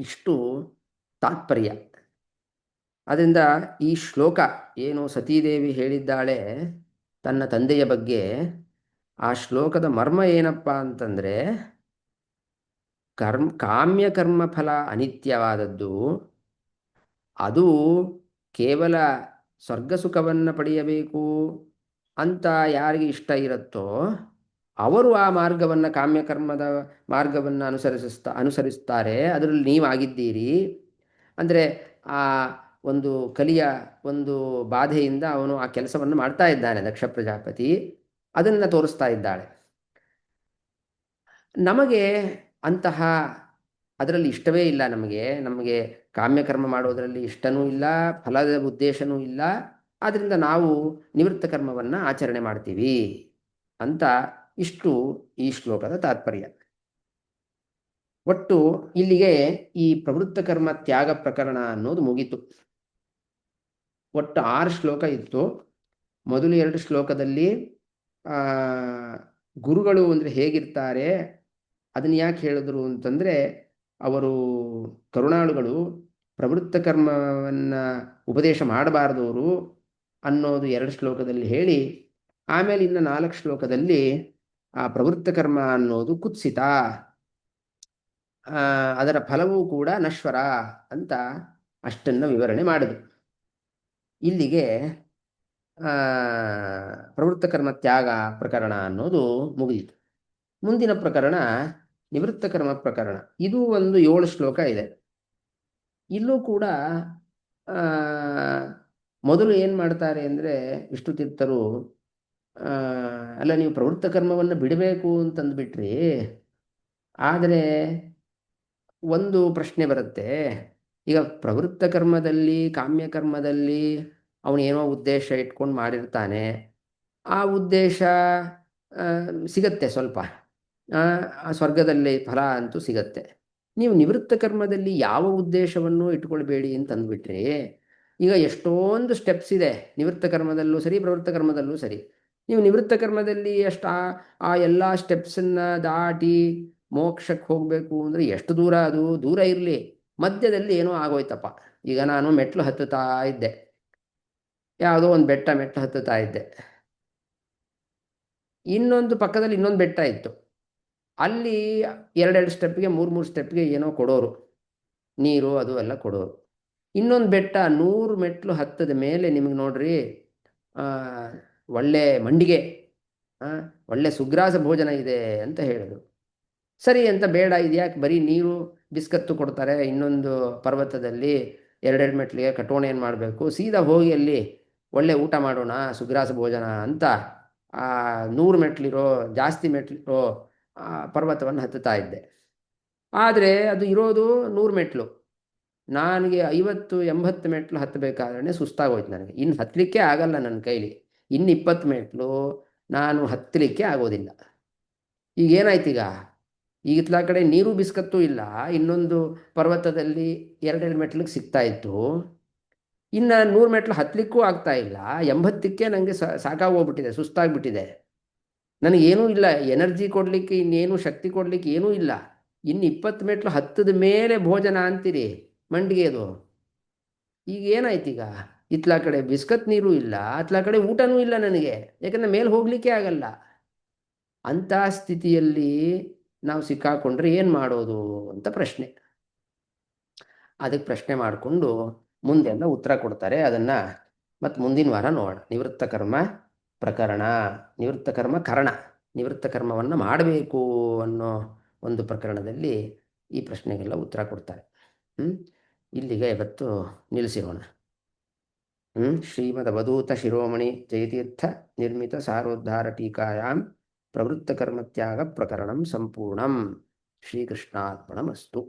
ಇಷ್ಟು ತಾತ್ಪರ್ಯ. ಅದರಿಂದ ಈ ಶ್ಲೋಕ ಏನು ಸತೀದೇವಿ ಹೇಳಿದ್ದಾಳೆ ತನ್ನ ತಂದೆಯ ಬಗ್ಗೆ, ಆ ಶ್ಲೋಕದ ಮರ್ಮ ಏನಪ್ಪ ಅಂತಂದರೆ, ಕಾಮ್ಯ ಕರ್ಮ ಫಲ ಅನಿತ್ಯವಾದದ್ದು. ಅದು ಕೇವಲ ಸ್ವರ್ಗ ಸುಖವನ್ನು ಪಡೆಯಬೇಕು ಅಂತ ಯಾರಿಗೆ ಇಷ್ಟ ಇರುತ್ತೋ ಅವರು ಆ ಮಾರ್ಗವನ್ನು, ಕಾಮ್ಯಕರ್ಮದ ಮಾರ್ಗವನ್ನು ಅನುಸರಿಸ್ತಾರೆ. ಅದರಲ್ಲಿ ನೀವಾಗಿದ್ದೀರಿ ಅಂದರೆ ಆ ಒಂದು ಕಲಿಯ ಒಂದು ಬಾಧೆಯಿಂದ ಅವನು ಆ ಕೆಲಸವನ್ನು ಮಾಡ್ತಾ ಇದ್ದಾನೆ ದಕ್ಷ ಪ್ರಜಾಪತಿ, ಅದನ್ನು ತೋರಿಸ್ತಾ ಇದ್ದಾಳೆ. ನಮಗೆ ಅಂತಹ ಅದರಲ್ಲಿ ಇಷ್ಟವೇ ಇಲ್ಲ. ನಮಗೆ ಕಾಮ್ಯಕರ್ಮ ಮಾಡೋದರಲ್ಲಿ ಇಷ್ಟನೂ ಇಲ್ಲ, ಫಲದ ಉದ್ದೇಶನೂ ಇಲ್ಲ. ಆದ್ದರಿಂದ ನಾವು ನಿವೃತ್ತ ಕರ್ಮವನ್ನು ಆಚರಣೆ ಮಾಡ್ತೀವಿ ಅಂತ ಇಷ್ಟು ಈ ಶ್ಲೋಕದ ತಾತ್ಪರ್ಯ. ಒಟ್ಟು ಇಲ್ಲಿಗೆ ಈ ಪ್ರವೃತ್ತ ಕರ್ಮ ತ್ಯಾಗ ಪ್ರಕರಣ ಅನ್ನೋದು ಮುಗೀತು. ಒಟ್ಟು 6 ಶ್ಲೋಕ ಇತ್ತು. ಮೊದಲು 2 ಶ್ಲೋಕದಲ್ಲಿ ಗುರುಗಳು ಅಂದರೆ ಹೇಗಿರ್ತಾರೆ ಅದನ್ನು ಯಾಕೆ ಹೇಳಿದ್ರು ಅಂತಂದರೆ, ಅವರು ಕರುಣಾಳುಗಳು, ಪ್ರವೃತ್ತ ಕರ್ಮವನ್ನು ಉಪದೇಶ ಮಾಡಬಾರ್ದವರು ಅನ್ನೋದು 2 ಶ್ಲೋಕದಲ್ಲಿ ಹೇಳಿ, ಆಮೇಲೆ ಇನ್ನು 4 ಶ್ಲೋಕದಲ್ಲಿ ಆ ಪ್ರವೃತ್ತ ಕರ್ಮ ಅನ್ನೋದು ಕುತ್ಸಿತ, ಅದರ ಫಲವೂ ಕೂಡ ನಶ್ವರ ಅಂತ ಅಷ್ಟನ್ನು ವಿವರಣೆ ಮಾಡಿದ್ರು. ಇಲ್ಲಿಗೆ ಆ, ಪ್ರವೃತ್ತ ಕರ್ಮ ತ್ಯಾಗ ಪ್ರಕರಣ ಅನ್ನೋದು ಮುಗಿಯಿತು. ಮುಂದಿನ ಪ್ರಕರಣ ನಿವೃತ್ತ ಕರ್ಮ ಪ್ರಕರಣ. ಇದು ಒಂದು 7 ಶ್ಲೋಕ ಇದೆ. ಇಲ್ಲೂ ಕೂಡ ಆ, ಮೊದಲು ಏನು ಮಾಡ್ತಾರೆ ಅಂದರೆ ವಿಷ್ಣು ತೀರ್ಥರು, ಆ, ಅಲ್ಲ ನೀವು ಪ್ರವೃತ್ತ ಕರ್ಮವನ್ನು ಬಿಡಬೇಕು ಅಂತಂದ್ಬಿಟ್ರಿ, ಆದರೆ ಒಂದು ಪ್ರಶ್ನೆ ಬರುತ್ತೆ. ಈಗ ಪ್ರವೃತ್ತ ಕರ್ಮದಲ್ಲಿ, ಕಾಮ್ಯ ಕರ್ಮದಲ್ಲಿ ಅವನೇನೋ ಉದ್ದೇಶ ಇಟ್ಕೊಂಡು ಮಾಡಿರ್ತಾನೆ. ಆ ಉದ್ದೇಶ ಆ, ಸಿಗತ್ತೆ ಸ್ವಲ್ಪ, ಆ ಸ್ವರ್ಗದಲ್ಲಿ ಫಲ ಅಂತೂ ಸಿಗತ್ತೆ. ನೀವು ನಿವೃತ್ತ ಕರ್ಮದಲ್ಲಿ ಯಾವ ಉದ್ದೇಶವನ್ನು ಇಟ್ಕೊಳ್ಬೇಡಿ ಅಂತ ಅಂದ್ಬಿಟ್ರಿ. ಈಗ ಎಷ್ಟೊಂದು ಸ್ಟೆಪ್ಸ್ ಇದೆ ನಿವೃತ್ತ ಕರ್ಮದಲ್ಲೂ ಸರಿ, ಪ್ರವೃತ್ತ ಕರ್ಮದಲ್ಲೂ ಸರಿ. ನೀವು ನಿವೃತ್ತ ಕರ್ಮದಲ್ಲಿ ಎಷ್ಟು ಆ ಎಲ್ಲ ಸ್ಟೆಪ್ಸನ್ನು ದಾಟಿ ಮೋಕ್ಷಕ್ಕೆ ಹೋಗಬೇಕು ಅಂದರೆ ಎಷ್ಟು ದೂರ, ಅದು ದೂರ ಇರಲಿ, ಮಧ್ಯದಲ್ಲಿ ಏನೋ ಆಗೋಯ್ತಪ್ಪ. ಈಗ ನಾನು ಮೆಟ್ಲು ಹತ್ತುತ್ತಾ ಇದ್ದೆ, ಯಾವುದೋ ಒಂದು ಮೆಟ್ಲು ಹತ್ತುತ್ತಾ ಇದ್ದೆ. ಇನ್ನೊಂದು ಪಕ್ಕದಲ್ಲಿ ಇನ್ನೊಂದು ಬೆಟ್ಟ ಇತ್ತು. ಅಲ್ಲಿ 2 ಸ್ಟೆಪ್ಗೆ 3 ಸ್ಟೆಪ್ಗೆ ಏನೋ ಕೊಡೋರು, ನೀರು ಅದು ಎಲ್ಲ ಕೊಡೋರು. ಇನ್ನೊಂದು ಬೆಟ್ಟ 100 ಮೆಟ್ಲು ಹತ್ತದ ಮೇಲೆ ನಿಮಗೆ ನೋಡ್ರಿ, ಆ, ಒಳ್ಳೆ ಮಂಡಿಗೆ, ಆ, ಒಳ್ಳೆ ಸುಗ್ರಾಸ ಭೋಜನ ಇದೆ ಅಂತ ಹೇಳಿದ್ರು. ಸರಿ ಅಂತ ಬೇಡ, ಇದ್ಯಾಕೆ ಬರೀ ನೀರು ಬಿಸ್ಕತ್ತು ಕೊಡ್ತಾರೆ ಇನ್ನೊಂದು ಪರ್ವತದಲ್ಲಿ 2 ಮೆಟ್ಲಿಗೆ ಕಟ್ಟೋಣ, ಏನು ಮಾಡಬೇಕು, ಸೀದಾ ಹೋಗಿ ಅಲ್ಲಿ ಒಳ್ಳೆ ಊಟ ಮಾಡೋಣ ಸುಗ್ರಾಸ ಭೋಜನ ಅಂತ ಆ 100 ಮೆಟ್ಲಿರೋ, ಜಾಸ್ತಿ ಮೆಟ್ಲಿರೋ ಆ ಪರ್ವತವನ್ನು ಹತ್ತುತ್ತಾ ಇದ್ದೆ. ಆದರೆ ಅದು ಇರೋದು 100 ಮೆಟ್ಲು. ನನಗೆ 50-80 ಮೆಟ್ಲು ಹತ್ತಬೇಕಾದ್ರೆ ಸುಸ್ತಾಗೋಯ್ತು. ನನಗೆ ಇನ್ನು ಹತ್ತಲಿಕ್ಕೆ ಆಗಲ್ಲ ನನ್ನ ಕೈಲಿ. ಇನ್ನು 20 ಮೆಟ್ಲು ನಾನು ಹತ್ತಲಿಕ್ಕೆ ಆಗೋದಿಲ್ಲ. ಈಗೇನಾಯ್ತು, ಈಗ ಇತ್ಲ ಕಡೆ ನೀರು ಬಿಸ್ಕತ್ತೂ ಇಲ್ಲ, ಇನ್ನೊಂದು ಪರ್ವತದಲ್ಲಿ 2 ಮೆಟ್ಲಿಗೆ ಸಿಗ್ತಾ ಇತ್ತು, ಇನ್ನು 100 ಮೆಟ್ಲು ಹತ್ತಲಿಕ್ಕೂ ಆಗ್ತಾ ಇಲ್ಲ. 80ಕ್ಕೆ ನನಗೆ ಸಾಕಾಗೋಗ್ಬಿಟ್ಟಿದೆ, ಸುಸ್ತಾಗ್ಬಿಟ್ಟಿದೆ. ನನಗೇನೂ ಇಲ್ಲ, ಎನರ್ಜಿ ಕೊಡಲಿಕ್ಕೆ, ಇನ್ನೇನು ಶಕ್ತಿ ಕೊಡಲಿಕ್ಕೆ ಏನೂ ಇಲ್ಲ. ಇನ್ನು 20 ಮೆಟ್ಲು ಹತ್ತದ ಮೇಲೆ ಭೋಜನ ಅಂತೀರಿ, ಮಂಡಿಗೆ ಅದು. ಈಗ ಏನಾಯ್ತು, ಇತ್ಲ ಕಡೆ ಬಿಸ್ಕತ್ ನೀರು ಇಲ್ಲ, ಅತ್ಲ ಕಡೆ ಊಟನೂ ಇಲ್ಲ ನನಗೆ, ಯಾಕಂದರೆ ಮೇಲೆ ಹೋಗಲಿಕ್ಕೆ ಆಗಲ್ಲ. ಅಂಥ ಸ್ಥಿತಿಯಲ್ಲಿ ನಾವು ಸಿಕ್ಕಾಕೊಂಡ್ರೆ ಏನು ಮಾಡೋದು ಅಂತ ಪ್ರಶ್ನೆ. ಅದಕ್ಕೆ ಪ್ರಶ್ನೆ ಮಾಡಿಕೊಂಡು ಮುಂದೆಲ್ಲ ಉತ್ತರ ಕೊಡ್ತಾರೆ. ಅದನ್ನು ಮತ್ತು ಮುಂದಿನ ವಾರ ನೋಡೋಣ. ನಿವೃತ್ತ ಕರ್ಮ ಪ್ರಕರಣ, ನಿವೃತ್ತ ಕರ್ಮ ಕರಣ, ನಿವೃತ್ತ ಕರ್ಮವನ್ನು ಮಾಡಬೇಕು ಅನ್ನೋ ಒಂದು ಪ್ರಕರಣದಲ್ಲಿ ಈ ಪ್ರಶ್ನೆಗೆಲ್ಲ ಉತ್ತರ ಕೊಡ್ತಾರೆ. ಇಲ್ಲಿಗೆ ಇವತ್ತು ನಿಲ್ಲಿಸಿರೋಣ. ಶ್ರೀಮದವಧೂತ ಶಿರೋಮಣಿ ಜಯತೀರ್ಥ ನಿರ್ಮಿತ ಸಾರೋದ್ಧಾರ ಟೀಕಾಯಾಂ ಪ್ರವೃತ್ತ ಕರ್ಮತ್ಯಾಗ ಪ್ರಕರಣಂ ಸಂಪೂರ್ಣಂ. ಶ್ರೀಕೃಷ್ಣಾರ್ಪಣಮಸ್ತು.